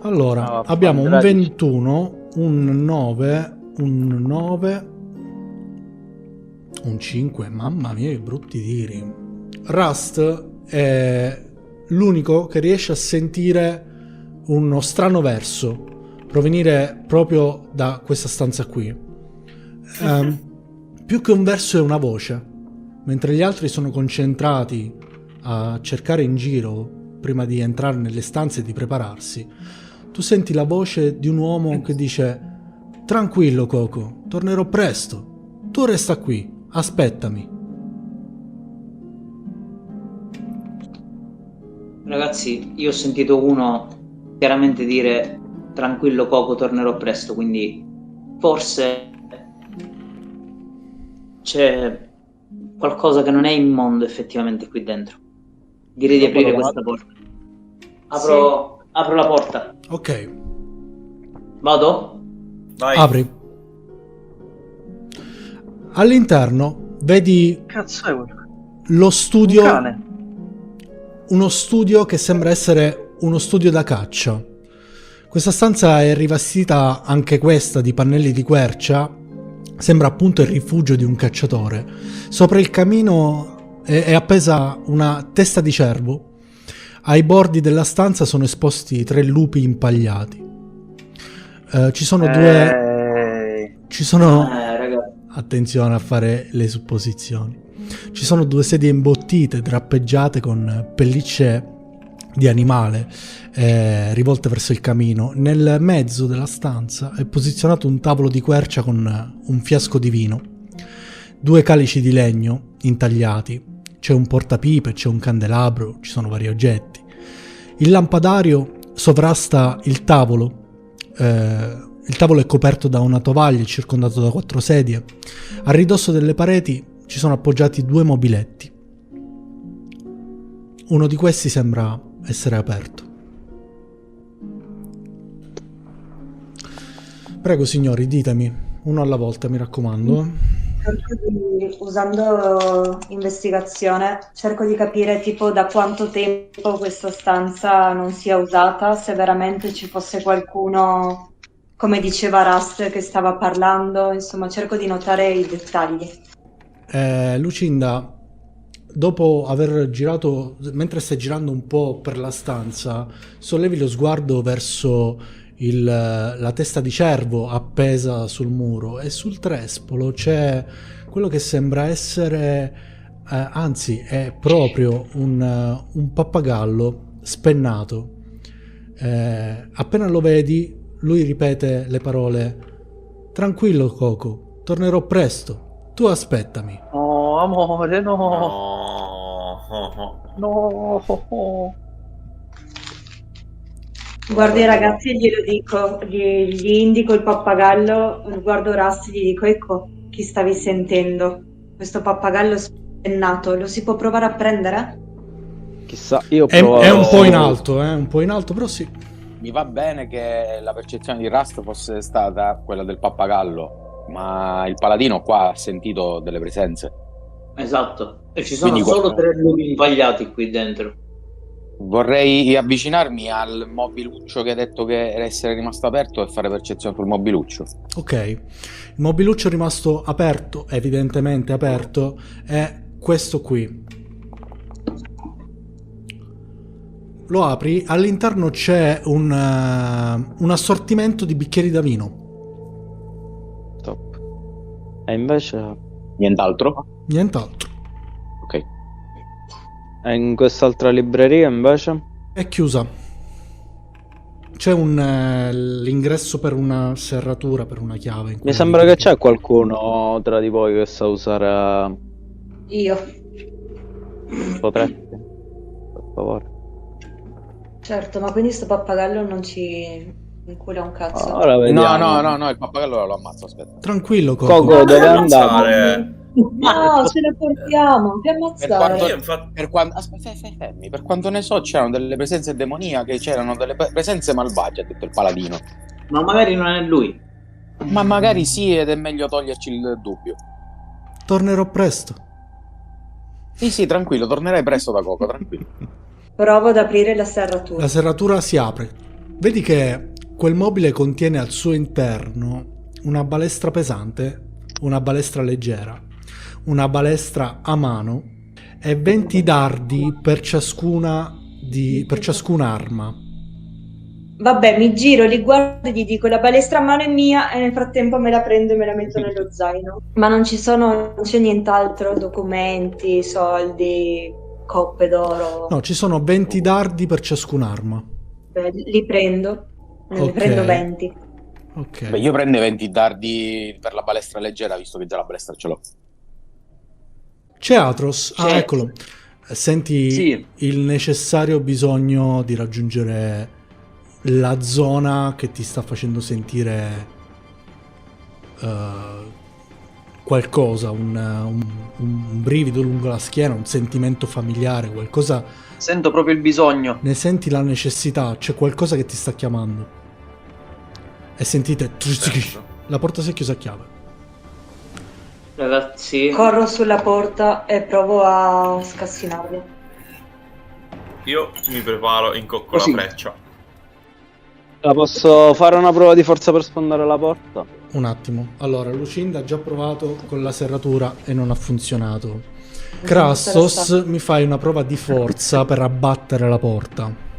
Allora, abbiamo un 21, un 9, un 9, Un 5, mamma mia, che brutti tiri. Rust è l'unico che riesce a sentire uno strano verso provenire proprio da questa stanza qui. Più che un verso è una voce, mentre gli altri sono concentrati a cercare in giro prima di entrare nelle stanze e di prepararsi. Tu senti la voce di un uomo che dice: tranquillo Coco, tornerò presto, tu resta qui, aspettami. Ragazzi, io ho sentito uno chiaramente dire tranquillo Coco, tornerò presto, quindi forse c'è qualcosa che non è immondo effettivamente qui dentro. Direi di aprire questa porta. Apro la porta. Ok, Vado? Vai. apri. All'interno vedi Cazzo è quello? lo studio, Un cane. uno studio che sembra essere uno studio da caccia. Questa stanza è rivestita anche questa di pannelli di quercia, sembra appunto il rifugio di un cacciatore. Sopra il camino è appesa una testa di cervo. Ai bordi della stanza sono esposti 3 lupi impagliati. Ci sono due... Ci sono... Ragazzi. Attenzione a fare le supposizioni. Ci sono 2 sedie imbottite, drappeggiate con pellicce di animale, rivolte verso il camino. Nel mezzo della stanza è posizionato un tavolo di quercia con un fiasco di vino, 2 calici di legno intagliati, c'è un portapipe, c'è un candelabro, ci sono vari oggetti. Il lampadario sovrasta il tavolo. Il tavolo è coperto da una tovaglia, circondato da 4 sedie. A ridosso delle pareti ci sono appoggiati 2 mobiletti. Uno di questi sembra essere aperto. Prego signori, ditemi, uno alla volta, mi raccomando. Usando investigazione, cerco di capire tipo da quanto tempo questa stanza non sia usata, se veramente ci fosse qualcuno, come diceva Rust, che stava parlando, insomma cerco di notare i dettagli. Lucinda, dopo aver girato, mentre stai girando un po' per la stanza, sollevi lo sguardo verso la testa di cervo appesa sul muro e sul trespolo c'è quello che sembra essere, anzi è proprio un pappagallo spennato. Appena lo vedi, lui ripete le parole: tranquillo Coco, tornerò presto, tu aspettami. Oh, amore, no. No. No. Guardo i ragazzi e glielo dico, gli indico il pappagallo, guardo Rust e gli dico: ecco chi stavi sentendo, questo pappagallo spennato, lo si può provare a prendere? Chissà, io È un po' in alto, un po' in alto, però sì. Mi va bene che la percezione di Rust fosse stata quella del pappagallo, ma il paladino qua ha sentito delle presenze. Esatto. E ci sono Quindi solo qualcuno- 3 lupi impagliati qui dentro. Vorrei avvicinarmi al mobiluccio che hai detto che era essere rimasto aperto e fare percezione sul mobiluccio. Ok, il mobiluccio rimasto aperto, evidentemente aperto, è questo qui. Lo apri, all'interno c'è un assortimento di bicchieri da vino. Top. E invece Nient'altro? Nient'altro. Ok. in quest'altra libreria invece È chiusa. C'è l'ingresso per una serratura, per una chiave. mi sembra che c'è qualcuno tra di voi che sa usare. Io. Potresti, per favore. Certo, ma quindi sto pappagallo non ci incula un cazzo. Ora vediamo. No, il pappagallo lo ammazzo, aspetta. Tranquillo, Coco. Coco, dove andare? Ammazzare. No, ce lo portiamo, che Per ammazzare. quanto, Io infatti per quanto, aspetta, fermi. Per quanto ne so, c'erano delle presenze demoniache, c'erano delle presenze malvagie, ha detto il paladino. Ma magari non è lui. Ma magari sì, ed è meglio toglierci il dubbio. Tornerò presto. Sì, tranquillo, tornerai presto da Coco, tranquillo. Provo ad aprire la serratura. La serratura si apre. Vedi che quel mobile contiene al suo interno una balestra pesante, una balestra leggera, una balestra a mano e 20 dardi per ciascuna per ciascun'arma. Vabbè, mi giro, li guardo e gli dico la balestra a mano è mia e nel frattempo me la prendo e me la metto nello zaino. Ma non c'è nient'altro, documenti, soldi, coppe d'oro. No, ci sono 20 dardi per ciascun'arma. Beh, li prendo, ne Ok. prendo 20. Ok. Beh, io prendo i 20 dardi per la balestra leggera, visto che già la balestra ce l'ho. C'è Atros. Ah, C'è. eccolo. Senti Sì. il necessario bisogno di raggiungere la zona che ti sta facendo sentire qualcosa, un brivido lungo la schiena, un sentimento familiare, qualcosa. Sento proprio il bisogno. Ne senti la necessità, c'è qualcosa che ti sta chiamando. E sentite, la porta si è chiusa a chiave. Ragazzi, Corro sulla porta e provo a scassinarli. Io mi preparo, incocco Così. la freccia. La posso fare una prova di forza per sfondare la porta? Un attimo. Allora, Lucinda ha già provato con la serratura e non ha funzionato. Krastos, mi fai una prova di forza per abbattere la porta.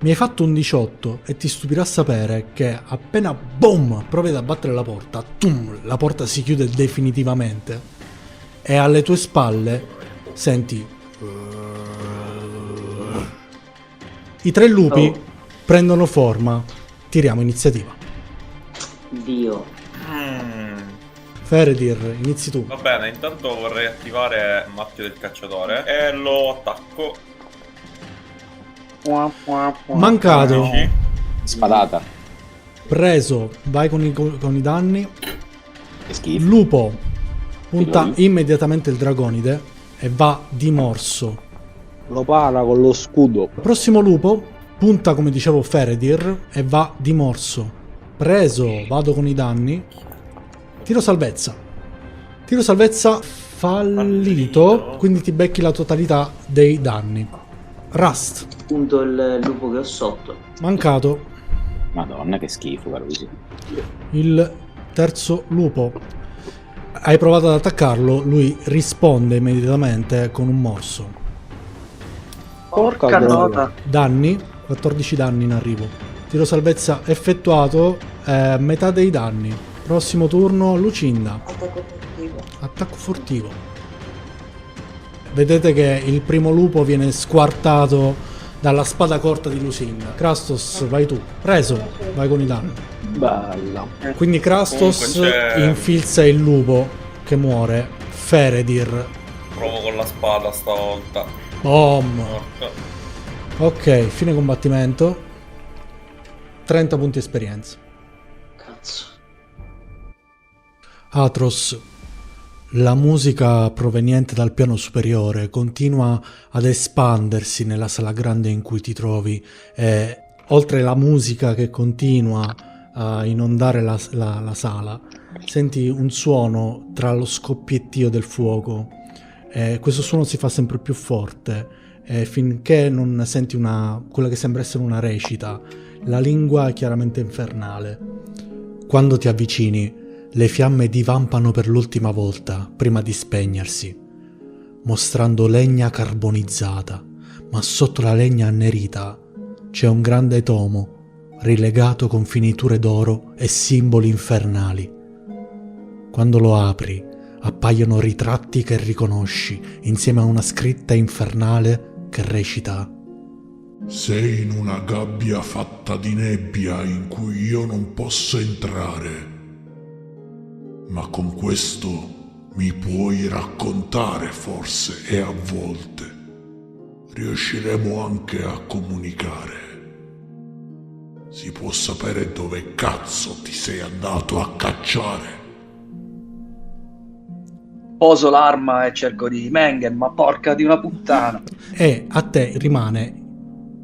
Mi hai fatto un 18 e ti stupirà sapere che appena boom provi ad abbattere la porta, la porta si chiude definitivamente e alle tue spalle senti i 3 lupi prendono forma. Tiriamo iniziativa. Dio. Feredir, inizi tu. Va bene, intanto vorrei attivare il marchio del cacciatore e lo attacco. Mancato. 11. Spadata. Preso, vai con i danni. Che schifo. Lupo punta Quello lì. immediatamente il dragonide e va di morso. Lo para con lo scudo. Prossimo lupo punta, come dicevo, Feredir e va di morso. Preso, vado con i danni. Tiro salvezza. Tiro salvezza fallito, quindi ti becchi la totalità dei danni. Rust, Punto il lupo che ho sotto. mancato. Madonna, che schifo, caro così. Il terzo lupo. Hai provato ad attaccarlo, lui risponde immediatamente con un morso. Porca nota. Danni, 14 danni in arrivo. Tiro salvezza effettuato, metà dei danni. Prossimo turno, Lucinda. Attacco furtivo. Attacco furtivo. Vedete che il primo lupo viene squartato dalla spada corta di Lucinda. Krastos, vai tu. Preso, vai con i danni. Bella. Quindi Krastos Comunque c'è- infilza il lupo che muore. Feredir. Provo con la spada stavolta. Boom. Morto. Ok, fine combattimento. 30 punti esperienza. Cazzo. Atros, la musica proveniente dal piano superiore continua ad espandersi nella sala grande in cui ti trovi e oltre la musica che continua a inondare la sala, senti un suono tra lo scoppiettio del fuoco e questo suono si fa sempre più forte finché non senti quella che sembra essere una recita. La lingua è chiaramente infernale. Quando ti avvicini, le fiamme divampano per l'ultima volta prima di spegnersi, mostrando legna carbonizzata, ma sotto la legna annerita c'è un grande tomo rilegato con finiture d'oro e simboli infernali. Quando lo apri, appaiono ritratti che riconosci insieme a una scritta infernale che recita: Sei in una gabbia fatta di nebbia in cui io non posso entrare. Ma con questo mi puoi raccontare forse e a volte riusciremo anche a comunicare. Si può sapere dove cazzo ti sei andato a cacciare. Poso l'arma e cerco di Mengen, ma porca di una puttana. E a te rimane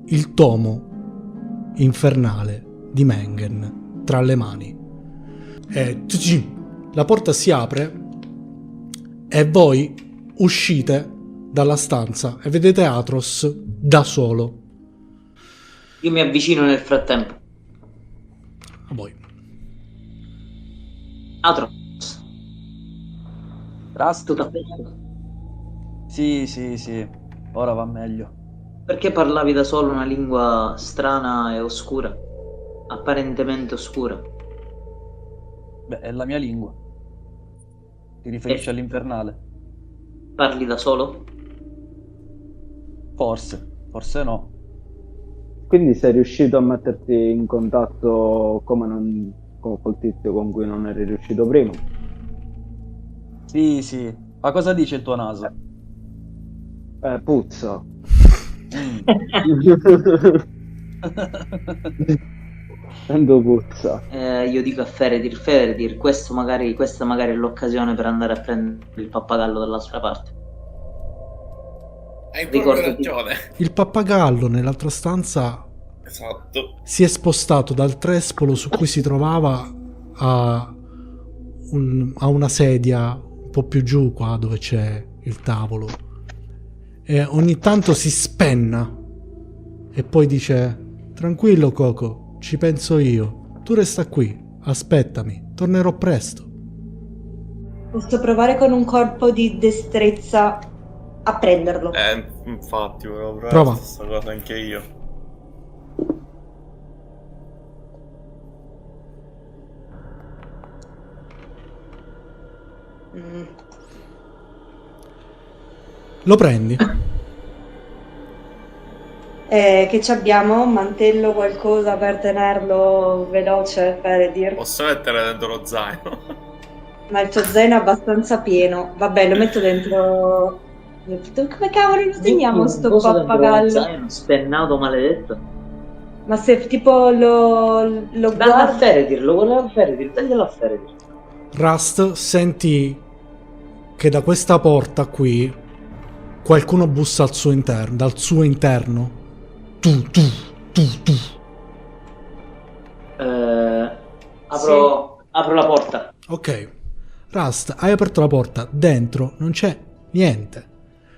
il tomo infernale di Mengen tra le mani. E la porta si apre e voi uscite dalla stanza e vedete Atros da solo. Io mi avvicino nel frattempo. A voi. Atros. Rust? Tutto a posto? Sì, ora va meglio. Perché parlavi da solo una lingua strana e oscura? Apparentemente oscura. Beh, è la mia lingua. Ti riferisci all'infernale? Parli da solo? Forse no. Quindi sei riuscito a metterti in contatto col tizio con cui non eri riuscito prima? Sì. Ma cosa dice il tuo naso? Puzza. Tanto puzza. Io dico a Feradir, questa magari è l'occasione per andare a prendere il pappagallo dall'altra parte. Hai proprio Ricordati. ragione. Il pappagallo nell'altra stanza Esatto. si è spostato dal trespolo su cui si trovava a una sedia un po' più giù, qua dove c'è il tavolo, e ogni tanto si spenna e poi dice: tranquillo Coco, ci penso io, tu resta qui, aspettami, tornerò presto. Posso provare con un corpo di destrezza a prenderlo. Infatti, volevo provare Prova. la stessa cosa anche io. Lo prendi? Che ci abbiamo? Un mantello, qualcosa per tenerlo veloce, per dire. Posso mettere dentro lo zaino? Ma il tuo zaino è abbastanza pieno. Vabbè, lo metto dentro. Come cavolo lo teniamo sto Cosa dentro lo pappagallo? zaino, spennato maledetto. Ma se tipo lo Dalla guardi. Feradir, lo voleva Feradir, taglialo a Feradir. Rust, senti che da questa porta qui qualcuno bussa al suo interno, dal suo interno. Tu. Apro la porta. Ok. Rust, hai aperto la porta, dentro non c'è niente.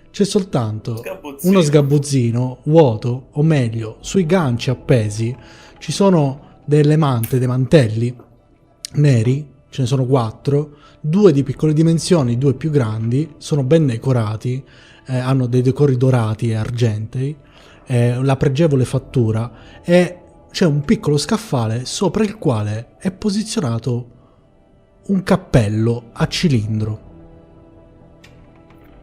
C'è soltanto uno sgabuzzino vuoto, o meglio, sui ganci appesi ci sono delle mante, dei mantelli neri, ce ne sono 4, 2 di piccole dimensioni, 2 più grandi, sono ben decorati, hanno dei decori dorati e argentei, la pregevole fattura, e c'è un piccolo scaffale sopra il quale è posizionato un cappello a cilindro.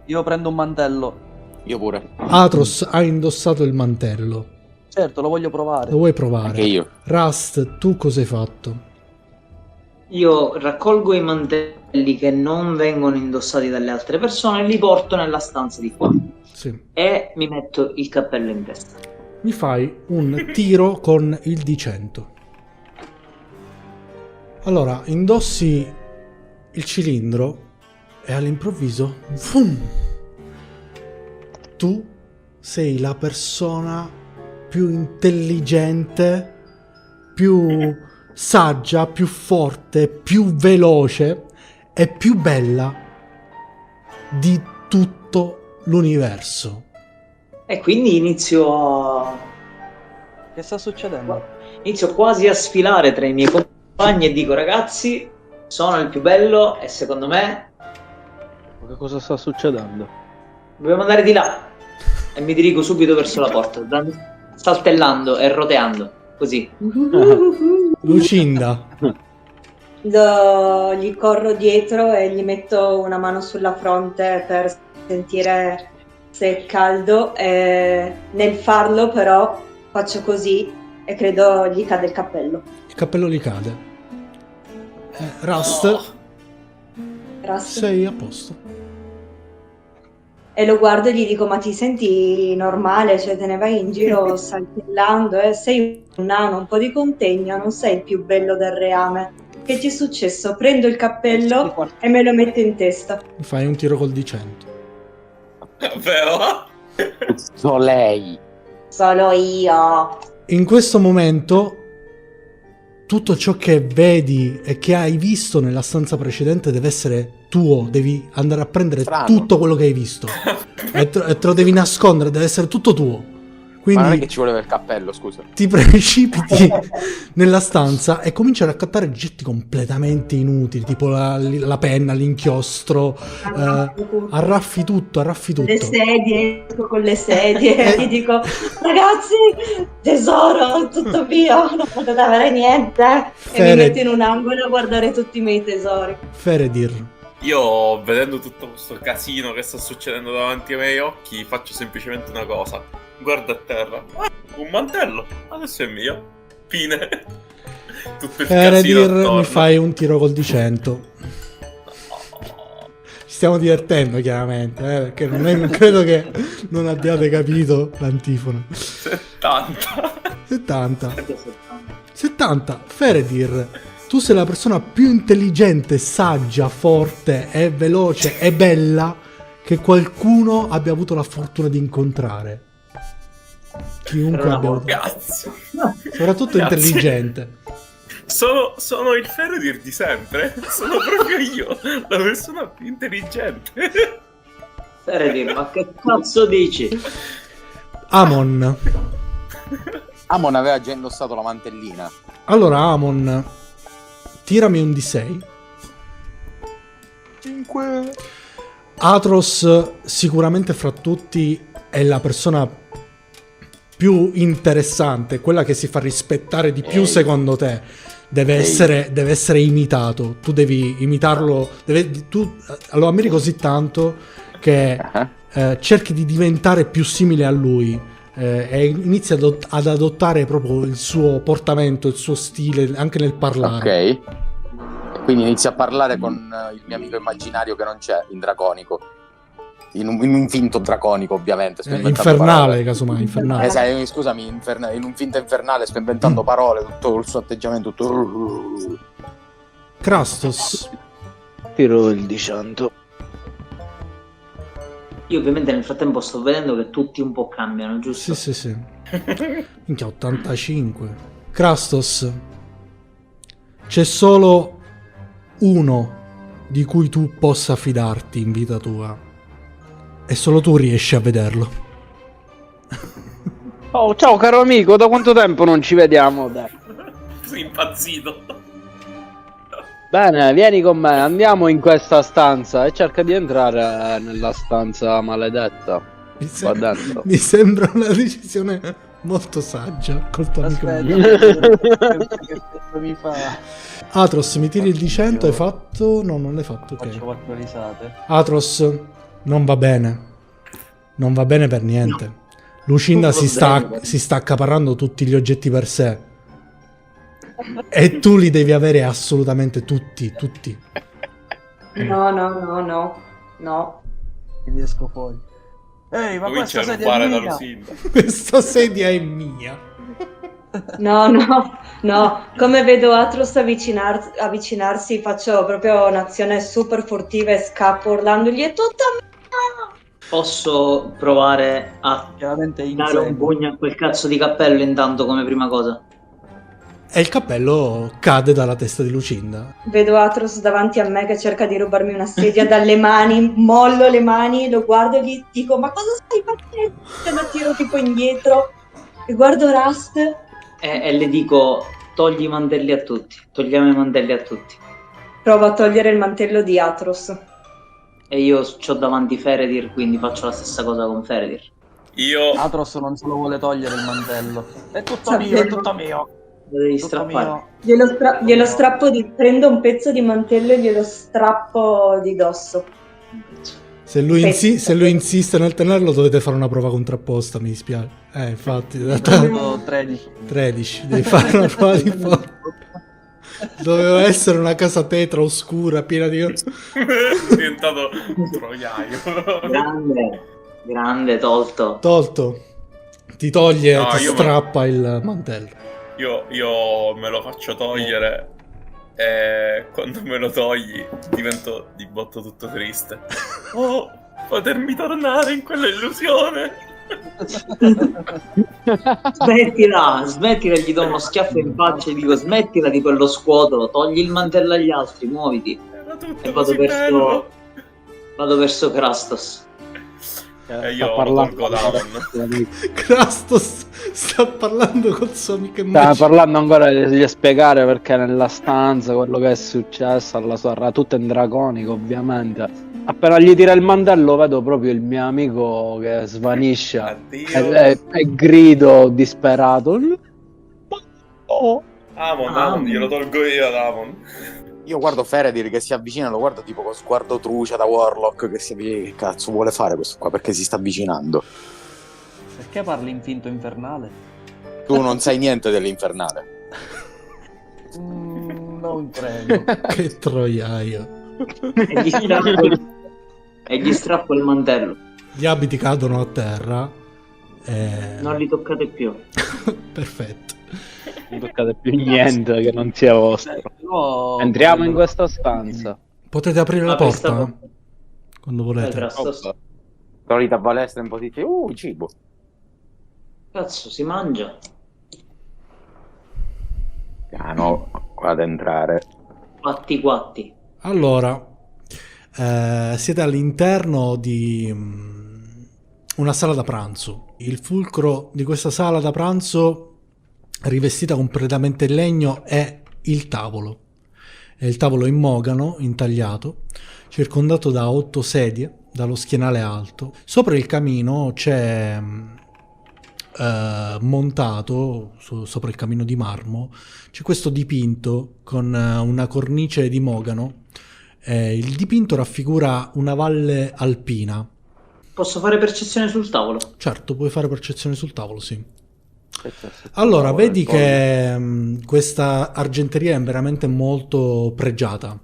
Io prendo un mantello. Io pure. Atros ha indossato il mantello. Certo, lo voglio provare. Lo vuoi provare? Anche io. Rust, tu cosa hai fatto? Io raccolgo i mantelli che non vengono indossati dalle altre persone e li porto nella stanza di qua. Sì. E mi metto il cappello in testa. Mi fai un tiro con il D100. Allora, indossi il cilindro e all'improvviso tu sei la persona più intelligente, più saggia, più forte, più veloce e più bella di tutto l'universo. E quindi inizio Che sta succedendo? quasi a sfilare tra i miei compagni e dico: ragazzi, sono il più bello e secondo me Che cosa sta succedendo? dobbiamo andare di là. E mi dirigo subito verso la porta, saltellando e roteando, così. Lucinda, Gli corro dietro e gli metto una mano sulla fronte per sentire se è caldo. E nel farlo, però, faccio così e credo gli cade il cappello. il cappello gli cade. Rust, Rust. sei a posto. E lo guardo e gli dico: ma ti senti normale? Cioè, te ne vai in giro saltellando? Sei un nano, un po' di contegno, non sei il più bello del reame. Che ti è successo? Prendo il cappello e me lo metto in testa. Mi fai un tiro col D100. Vero? So lei. Solo io. In questo momento tutto ciò che vedi e che hai visto nella stanza precedente deve essere tuo, devi andare a prendere Strano. tutto quello che hai visto e te lo devi nascondere, deve essere tutto tuo. Ma non è che Quindi ci voleva il cappello, scusa. ti precipiti nella stanza e cominci a raccattare oggetti completamente inutili, tipo la penna, l'inchiostro, arraffi tutto. Le sedie, esco con le sedie, gli dico ragazzi, tesoro, tutto mio, non potete avere niente. E mi metto in un angolo a guardare tutti i miei tesori. Feredir. Io, vedendo tutto questo casino che sta succedendo davanti ai miei occhi, faccio semplicemente una cosa. Guardo a terra. Ah, un mantello. Adesso è mio. Fine. Tutto il casino Feredir, attorno. mi fai un tiro col D100. Ci stiamo divertendo chiaramente, perché non credo che non abbiate capito l'antifona. 70. Feredir, tu sei la persona più intelligente, saggia, forte e veloce e bella che qualcuno abbia avuto la fortuna di incontrare. Chiunque abbia avuto. Grazie. Soprattutto Grazie. intelligente. Sono il Feredir di sempre. Sono proprio io, la persona più intelligente. Feredir, ma che cazzo dici? Amon. Amon aveva già indossato la mantellina. Allora, Amon, tirami un D6. 5. Atros sicuramente fra tutti è la persona più interessante, quella che si fa rispettare di più secondo te. Deve essere imitato. Tu devi imitarlo. Tu lo ammiri così tanto che cerchi di diventare più simile a lui. E inizia ad adottare proprio il suo portamento, il suo stile anche nel parlare. Ok. Quindi inizia a parlare con il mio amico immaginario che non c'è, in draconico. In un finto draconico, ovviamente. Sto inventando Infernale, parole. casomai, infernale. Scusami, in un finto infernale sto inventando parole, tutto il suo atteggiamento. Tutto... Krastos. Tiro il D100. Io ovviamente nel frattempo sto vedendo che tutti un po' cambiano, giusto? Sì. Minchia, 85. Krastos. C'è solo uno di cui tu possa fidarti in vita tua. E solo tu riesci a vederlo. Oh, ciao caro amico, da quanto tempo non ci vediamo? Dai. Sei impazzito. Bene, vieni con me, andiamo in questa stanza e cerca di entrare nella stanza maledetta. Qua dentro. Mi sembra una decisione molto saggia col tuo amico. Che mi fa? Atros, mi tiri il D100, hai fatto? No, non l'hai fatto, ok. Faccio 4 risate. Atros, non va bene. Non va bene per niente. Lucinda si sta accaparrando tutti gli oggetti per sé. E tu li devi avere assolutamente tutti. No. Quindi esco fuori. Ehi, ma Comincia questa a sedia rubare è da mia. Lucinda. Questa sedia è mia. No. Come vedo Atros avvicinarsi, faccio proprio un'azione super furtiva e scappo urlandogli: è tutta mia! Posso provare a Chiaramente dare un pugno a quel cazzo di cappello intanto come prima cosa? E il cappello cade dalla testa di Lucinda. Vedo Atros davanti a me che cerca di rubarmi una sedia dalle mani, mollo le mani, lo guardo e gli dico: ma cosa stai facendo? E lo tiro tipo indietro e guardo Rust. E le dico: togli i mantelli a tutti, togliamo i mantelli a tutti. Provo a togliere il mantello di Atros. E io c'ho davanti Feredir, quindi faccio la stessa cosa con Feredir. Atros non se lo vuole togliere il mantello. È tutto Sapevo. mio, è tutto mio. Lo devi Tutto strappare. mio. Glielo strappo prendo un pezzo di mantello e glielo strappo di dosso. Se lui insiste nel tenerlo, dovete fare una prova contrapposta, mi dispiace. Infatti, in realtà 13, devi fare una prova di forza. Doveva essere una casa tetra oscura, piena di... È diventato un troiaio. Grande, tolto. Ti toglie, No, ti io strappa il mantello. Io me lo faccio togliere e quando me lo togli divento di botto tutto triste. Oh, potermi tornare in quella illusione. Smettila, gli do uno schiaffo in faccia e dico: smettila di quello scuoto, togli il mantello agli altri, muoviti. Era tutto E così bello. vado verso Krastos. E io lo tolgo Damon. Crastos sta parlando col suo amico Stava immaginario. parlando ancora di spiegare perché nella stanza quello che è successo alla sorella, tutto in draconico ovviamente. Appena gli tira il mantello vedo proprio il mio amico che svanisce Addio. e grido disperato. Oh. Damon, glielo tolgo io, Damon. Io guardo Feredir che si avvicina, lo guardo tipo con sguardo truce da Warlock che si avvicina. Che cazzo vuole fare questo qua? Perché si sta avvicinando? Perché parli in finto infernale? Tu non sai niente dell'infernale. Non credo. Che troiaio. E gli strappo il mantello. Gli abiti cadono a terra. Non li toccate più. Perfetto. Non toccate più niente che non sia vostro. Però... Entriamo in questa stanza. Potete aprire la Apri porta sta porta. quando volete. Crastos. Solita palestra in posizione. Cibo. Cazzo, si mangia. Piano, vado ad entrare. Quatti. Allora, siete all'interno di una sala da pranzo. Il fulcro di questa sala da pranzo, rivestita completamente in legno, è il tavolo. È il tavolo in mogano, intagliato, circondato da 8 sedie, dallo schienale alto. Sopra il camino c'è montato, sopra il camino di marmo, c'è questo dipinto con una cornice di mogano. Il dipinto raffigura una valle alpina. Posso fare percezione sul tavolo? Certo, puoi fare percezione sul tavolo, sì. Allora, vedi che questa argenteria è veramente molto pregiata.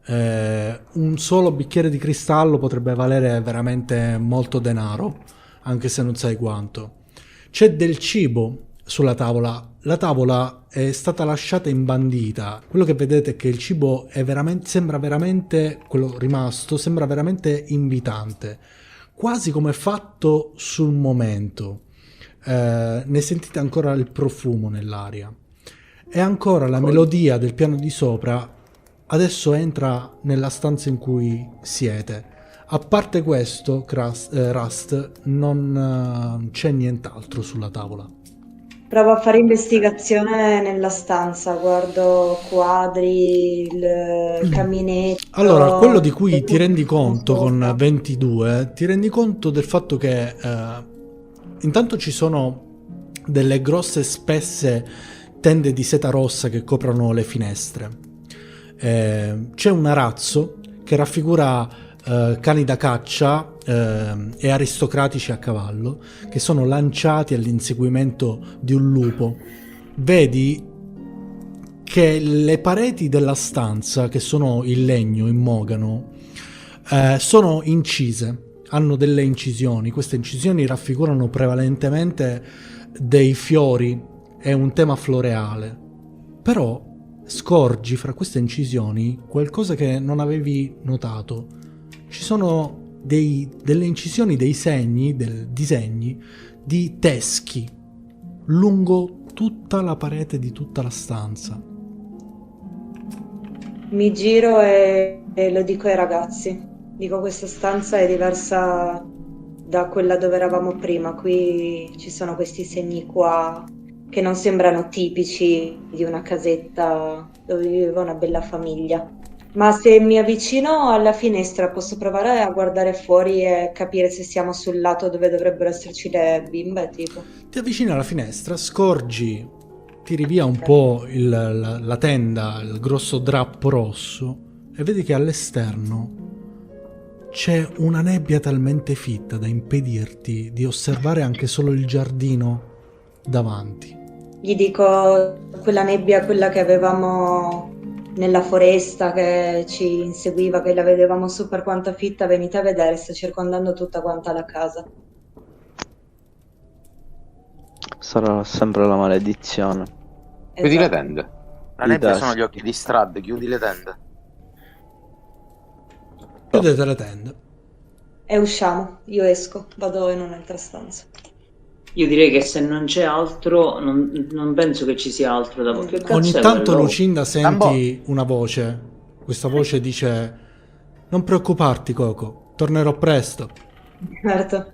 Un solo bicchiere di cristallo potrebbe valere veramente molto denaro, anche se non sai quanto. C'è del cibo sulla tavola. La tavola è stata lasciata imbandita. Quello che vedete è che il cibo è sembra veramente, quello rimasto, sembra veramente invitante, quasi come fatto sul momento. Ne sentite ancora il profumo nell'aria. E ancora la melodia del piano di sopra adesso entra nella stanza in cui siete. A parte questo, Rust, non c'è nient'altro sulla tavola. Provo a fare investigazione nella stanza, guardo quadri, il caminetto. Allora, quello di cui ti rendi conto con 22, ti rendi conto del fatto che intanto ci sono delle grosse spesse tende di seta rossa che coprono le finestre. C'è un arazzo che raffigura cani da caccia e aristocratici a cavallo che sono lanciati all'inseguimento di un lupo. Vedi che le pareti della stanza, che sono in legno, in mogano, sono incise, hanno delle incisioni. Queste incisioni raffigurano prevalentemente dei fiori e un tema floreale. Però scorgi fra queste incisioni qualcosa che non avevi notato. Ci sono delle incisioni, dei segni, disegni di teschi lungo tutta la parete di tutta la stanza. Mi giro e lo dico ai ragazzi. Dico, questa stanza è diversa da quella dove eravamo prima. Qui ci sono questi segni qua che non sembrano tipici di una casetta dove viveva una bella famiglia. Ma se mi avvicino alla finestra posso provare a guardare fuori e capire se siamo sul lato dove dovrebbero esserci le bimbe, tipo. Ti avvicini alla finestra, scorgi, tiri via un po' la tenda, il grosso drappo rosso, e vedi che all'esterno c'è una nebbia talmente fitta da impedirti di osservare anche solo il giardino davanti. Gli dico, quella nebbia, quella che avevamo nella foresta, che ci inseguiva, che la vedevamo super quanta fitta, venite a vedere, sta circondando tutta quanta la casa. Sarà sempre la maledizione. Chiudi le Esatto. tende. La nebbia sono gli occhi di Strad, chiudi le tende. Chiudete le tende. E usciamo, io esco, vado in un'altra stanza. Io direi che se non c'è altro, non penso che ci sia altro da che cazzo Ogni è tanto, quello? Lucinda, senti una voce. Questa voce dice: non preoccuparti, Coco, tornerò presto. Certo.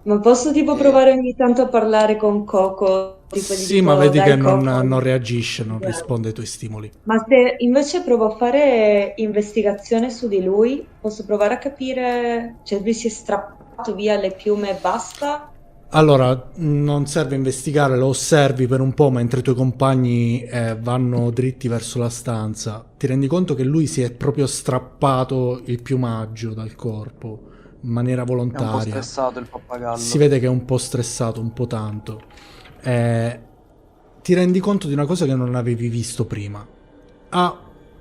Ma posso tipo provare ogni tanto a parlare con Coco? Tipo, gli Sì, dico, ma vedi dai che Coco. non reagisce, non Guarda. risponde ai tuoi stimoli. Ma se invece provo a fare investigazione su di lui, posso provare a capire, cioè lui si è strappato via le piume e basta? Allora, non serve investigare, lo osservi per un po' mentre i tuoi compagni vanno dritti verso la stanza. Ti rendi conto che lui si è proprio strappato il piumaggio dal corpo in maniera È un po' volontaria. stressato il pappagallo. Si vede che è un po' stressato, un po' tanto. Ti rendi conto di una cosa che non avevi visto prima. Ha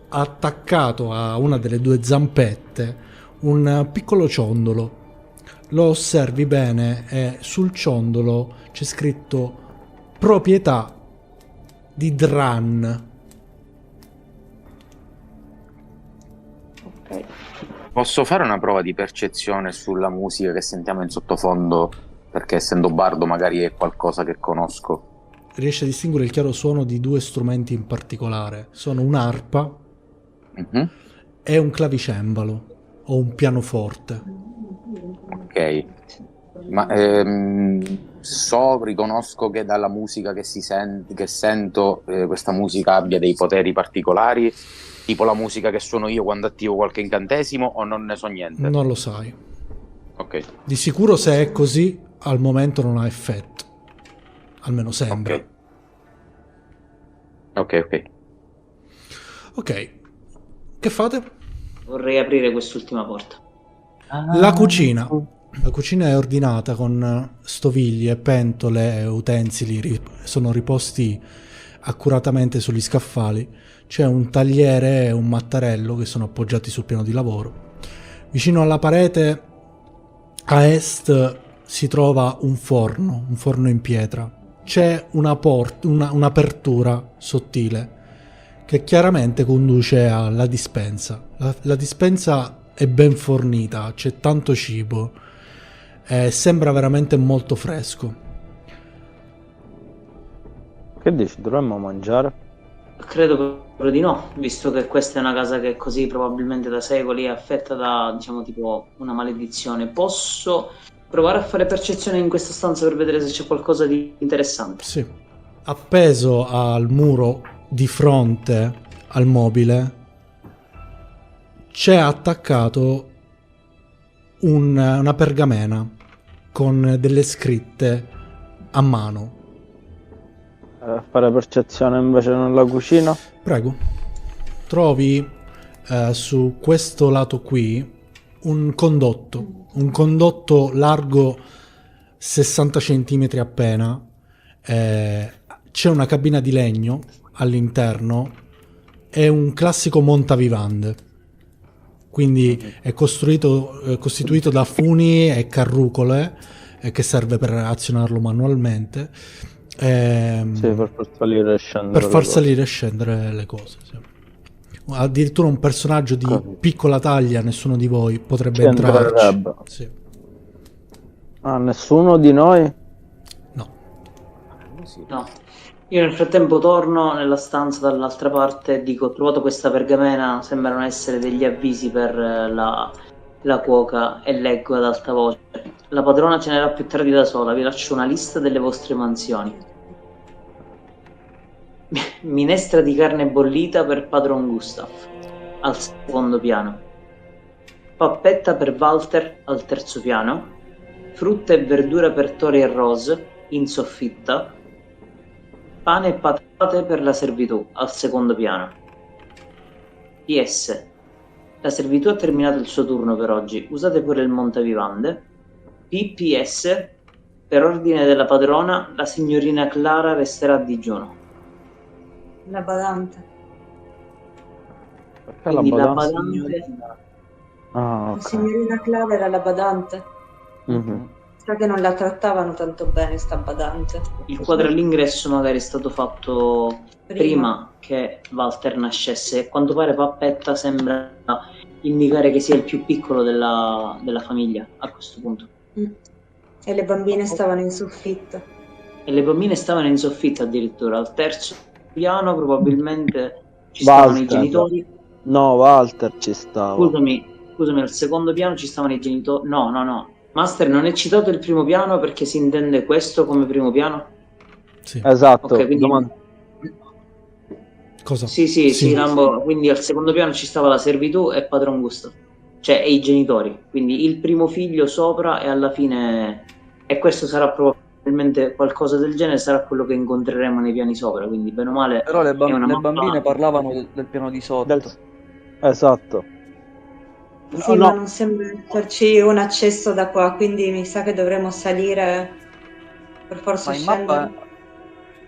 attaccato a una delle due zampette un piccolo ciondolo. Lo osservi bene e sul ciondolo c'è scritto proprietà di Dran. Ok. Posso fare una prova di percezione sulla musica che sentiamo in sottofondo? Perché essendo bardo magari è qualcosa che conosco. Riesce a distinguere il chiaro suono di due strumenti in particolare. Sono un'arpa Mhm. e un clavicembalo o un pianoforte. Ok. Ma riconosco che dalla musica che sento, questa musica abbia dei poteri particolari, tipo la musica che suono io quando attivo qualche incantesimo, o non ne so niente? Non lo sai. Ok. Di sicuro se è così, al momento non ha effetto. Almeno sembra. Ok. Ok. Che fate? Vorrei aprire quest'ultima porta. La cucina. La cucina è ordinata con stoviglie, pentole e utensili sono riposti accuratamente sugli scaffali. C'è un tagliere e un mattarello che sono appoggiati sul piano di lavoro. Vicino alla parete a est si trova un forno in pietra. C'è un'apertura sottile che chiaramente conduce alla dispensa. La dispensa è ben fornita, c'è tanto cibo, sembra veramente molto fresco. Che dici, dovremmo mangiare? Credo proprio di no, visto che questa è una casa che è così probabilmente da secoli è affetta da, diciamo, tipo una maledizione. Posso provare a fare percezione in questa stanza per vedere se c'è qualcosa di interessante? Sì. Appeso al muro di fronte al mobile c'è attaccato una pergamena con delle scritte a mano. Fare percezione invece nella cucina? Prego. Trovi su questo lato qui un condotto largo 60 centimetri appena. C'è una cabina di legno all'interno e un classico montavivande. Quindi è costituito da funi e carrucole che serve per azionarlo manualmente. Sì, per far salire e scendere. Per far salire e scendere le cose. Sì. Addirittura un personaggio di piccola taglia, nessuno di voi potrebbe entrarci. Sì. Ah, nessuno di noi? No. Io nel frattempo torno nella stanza dall'altra parte e dico: ho trovato questa pergamena, sembrano essere degli avvisi per la cuoca, e leggo ad alta voce: la padrona cenerà più tardi da sola, vi lascio una lista delle vostre mansioni. Minestra di carne bollita per padron Gustav al secondo piano, pappetta per Walter al terzo piano, frutta e verdura per Tori e Rose in soffitta, pane e patate per la servitù al secondo piano. PS: la servitù ha terminato il suo turno per oggi, usate pure il montavivande. PPS: per ordine della padrona la signorina Clara resterà a digiuno. La badante. Perché Quindi la la badante? badante, Ah, La ok. signorina Clara era la badante. Mhm. Sa che non la trattavano tanto bene sta badante. il quadro all'ingresso magari è stato fatto prima che Walter nascesse. A quanto pare Pappetta sembra indicare che sia il più piccolo della famiglia a questo punto. E le bambine stavano in soffitta. E le bambine stavano in soffitta addirittura. Al terzo piano probabilmente ci stavano i Walter. genitori. No, Walter ci stava. Scusami, al secondo piano ci stavano i genitori. No, Master, non è citato il primo piano perché si intende questo come primo piano? Sì. Esatto. Ok, quindi... Cosa? Sì, Lambo. Quindi al secondo piano ci stava la servitù e Padron Gusto. Cioè, e i genitori. Quindi il primo figlio sopra e alla fine... E questo sarà probabilmente qualcosa del genere, sarà quello che incontreremo nei piani sopra. Quindi, bene o male... Però le è una mappa... bambine parlavano del piano di sotto. Esatto. Sì, ma non sembra esserci un accesso da qua, quindi mi sa che dovremo salire per forza Ma scendere.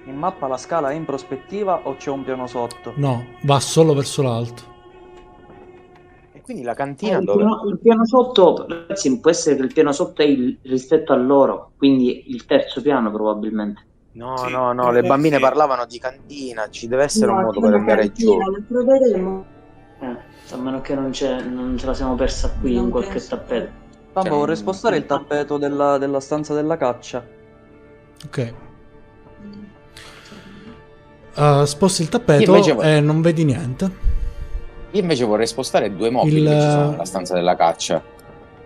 in mappa la scala è in prospettiva o c'è un piano sotto? No, va solo verso l'alto. E quindi la cantina il piano sotto, ragazzi, può essere che il piano sotto è rispetto a loro, quindi il terzo piano probabilmente. No, le bambine parlavano di cantina, ci deve essere un modo per andare giù. Lo proveremo. A meno che non ce la siamo persa qui in qualche tappeto. Lambo, vorrei spostare il tappeto della stanza della caccia. Ok. Sposti il tappeto e non vedi niente. Io invece vorrei spostare 2 mobili che ci sono nella stanza della caccia.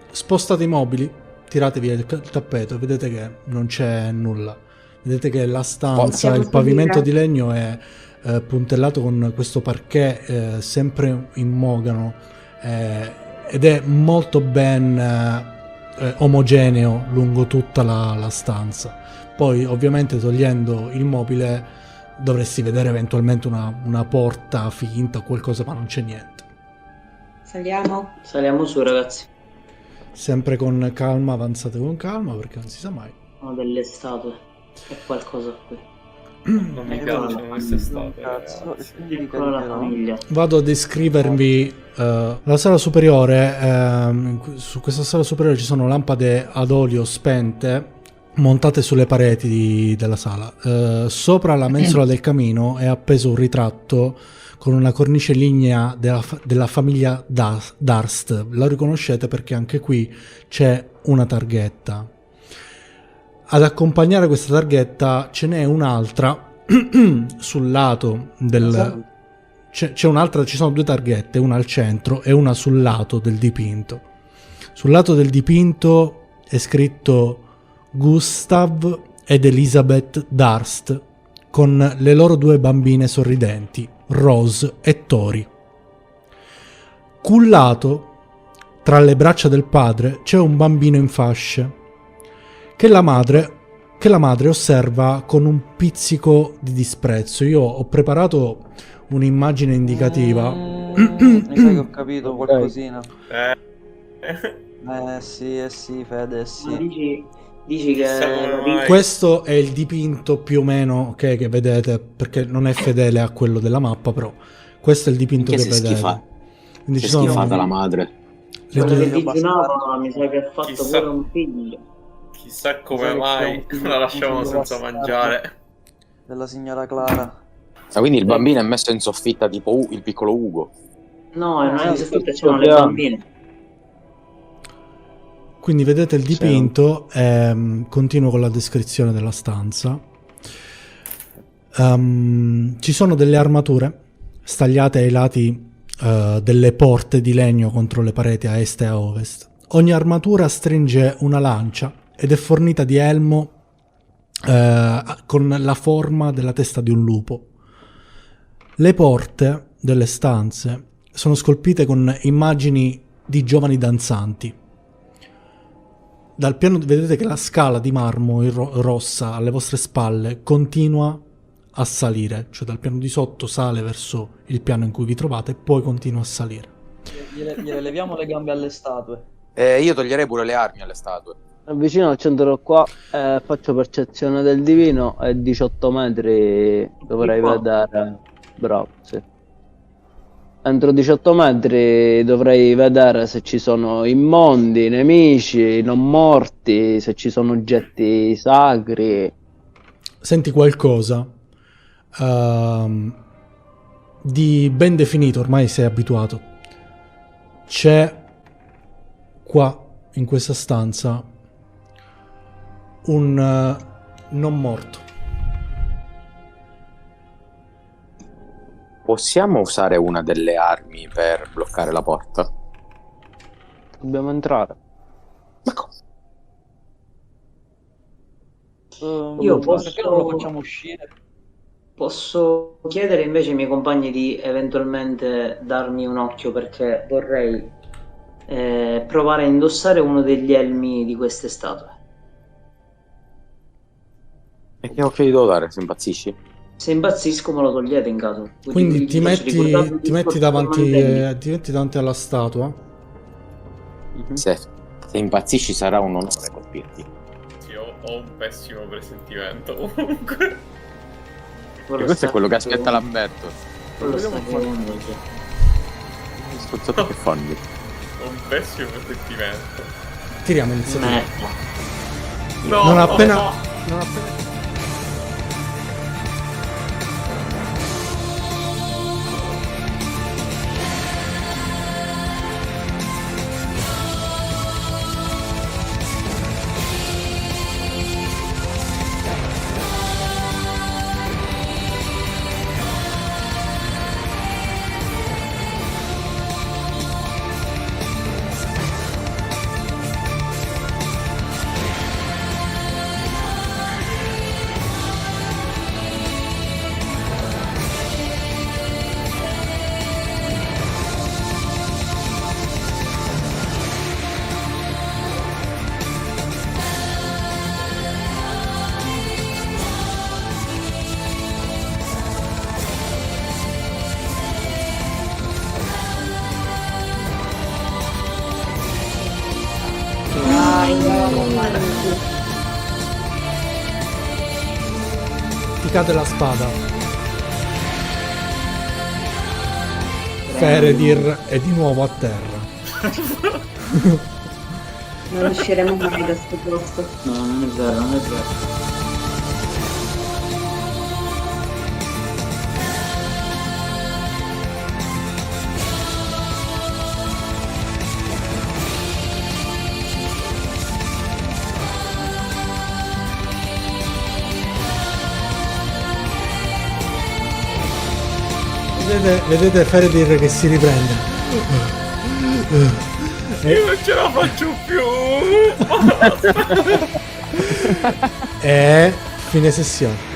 Spostate i mobili, tirate via il tappeto e vedete che non c'è nulla. Vedete che la stanza, il pavimento di legno è puntellato con questo parquet sempre in mogano ed è molto ben omogeneo lungo tutta la stanza. Poi ovviamente togliendo il mobile dovresti vedere eventualmente una porta finta o qualcosa, ma non c'è niente. Saliamo su, ragazzi. Sempre con calma, avanzate con calma perché non si sa mai. Ho delle statue e qualcosa qui. Non mi piacciono queste statue. Eccola la famiglia. Vado a descrivervi la sala superiore. Su questa sala superiore ci sono lampade ad olio spente montate sulle pareti della sala. Sopra la mensola del camino è appeso un ritratto con una cornice lignea della famiglia Darst. La riconoscete perché anche qui c'è una targhetta. Ad accompagnare questa targhetta ce n'è un'altra sul lato del... C'è un'altra, ci sono 2 targhette, una al centro e una sul lato del dipinto. Sul lato del dipinto è scritto Gustav ed Elizabeth Darst con le loro 2 bambine sorridenti, Rose e Tori. Cullato tra le braccia del padre c'è un bambino in fasce che la madre osserva con un pizzico di disprezzo. Io ho preparato un'immagine indicativa. Mi sa che ho capito qualcosina. Sì, Fede, sì. Dici che... Questo è il dipinto più o meno che vedete, perché non è fedele a quello della mappa, però questo è il dipinto che vedete. Quindi c'è schifata la madre. Quello che diginava mi sa che ha fatto pure un figlio. Chissà come mai la lasciamo senza mangiare. Della signora Clara. Quindi il bambino è messo in soffitta tipo il piccolo Ugo. No, non è in soffitta, c'erano le bambine. Quindi vedete il dipinto, continuo con la descrizione della stanza. Ci sono delle armature stagliate ai lati delle porte di legno contro le pareti a est e a ovest. Ogni armatura stringe una lancia ed è fornita di elmo con la forma della testa di un lupo. Le porte delle stanze sono scolpite con immagini di giovani danzanti. Dal piano vedete che la scala di marmo rossa alle vostre spalle continua a salire, cioè dal piano di sotto sale verso il piano in cui vi trovate e poi continua a salire. Gliele leviamo le gambe alle statue. Io toglierei pure le armi alle statue. Avvicino al centro qua, faccio percezione del divino e 18 metri dovrei vedere. Bravo, sì. Entro 18 metri dovrei vedere se ci sono immondi, nemici, non morti, se ci sono oggetti sacri. Senti qualcosa di ben definito, ormai sei abituato. C'è qua, in questa stanza, un non morto. Possiamo usare una delle armi per bloccare la porta? Dobbiamo entrare. Ma come? Io perché non lo posso, facciamo uscire? posso chiedere invece ai miei compagni di eventualmente darmi un occhio perché vorrei provare a indossare uno degli elmi di queste statue. E che occhio gli devo dare? Se impazzisci? Se impazzisco me lo togliete in caso. Quindi Vi faccio ricordare il ti metti discorso davanti, con mantelli. ti metti davanti alla statua. Se impazzisci sarà un onore colpirti. Sì, ho un pessimo presentimento comunque. E questo è quello che aspetta Lamberto. Quello sta chiedendo. Sforzato che fanno. Ho un pessimo presentimento. Tiriamo iniziativa. No, Non appena... no. Non appena... Ti cade la spada. Feredir è di nuovo a terra. Non usciremo mai da sto posto. No, non è vero, non è vero. Vedete Feredir che si riprende. Io non ce la faccio più. E fine sessione.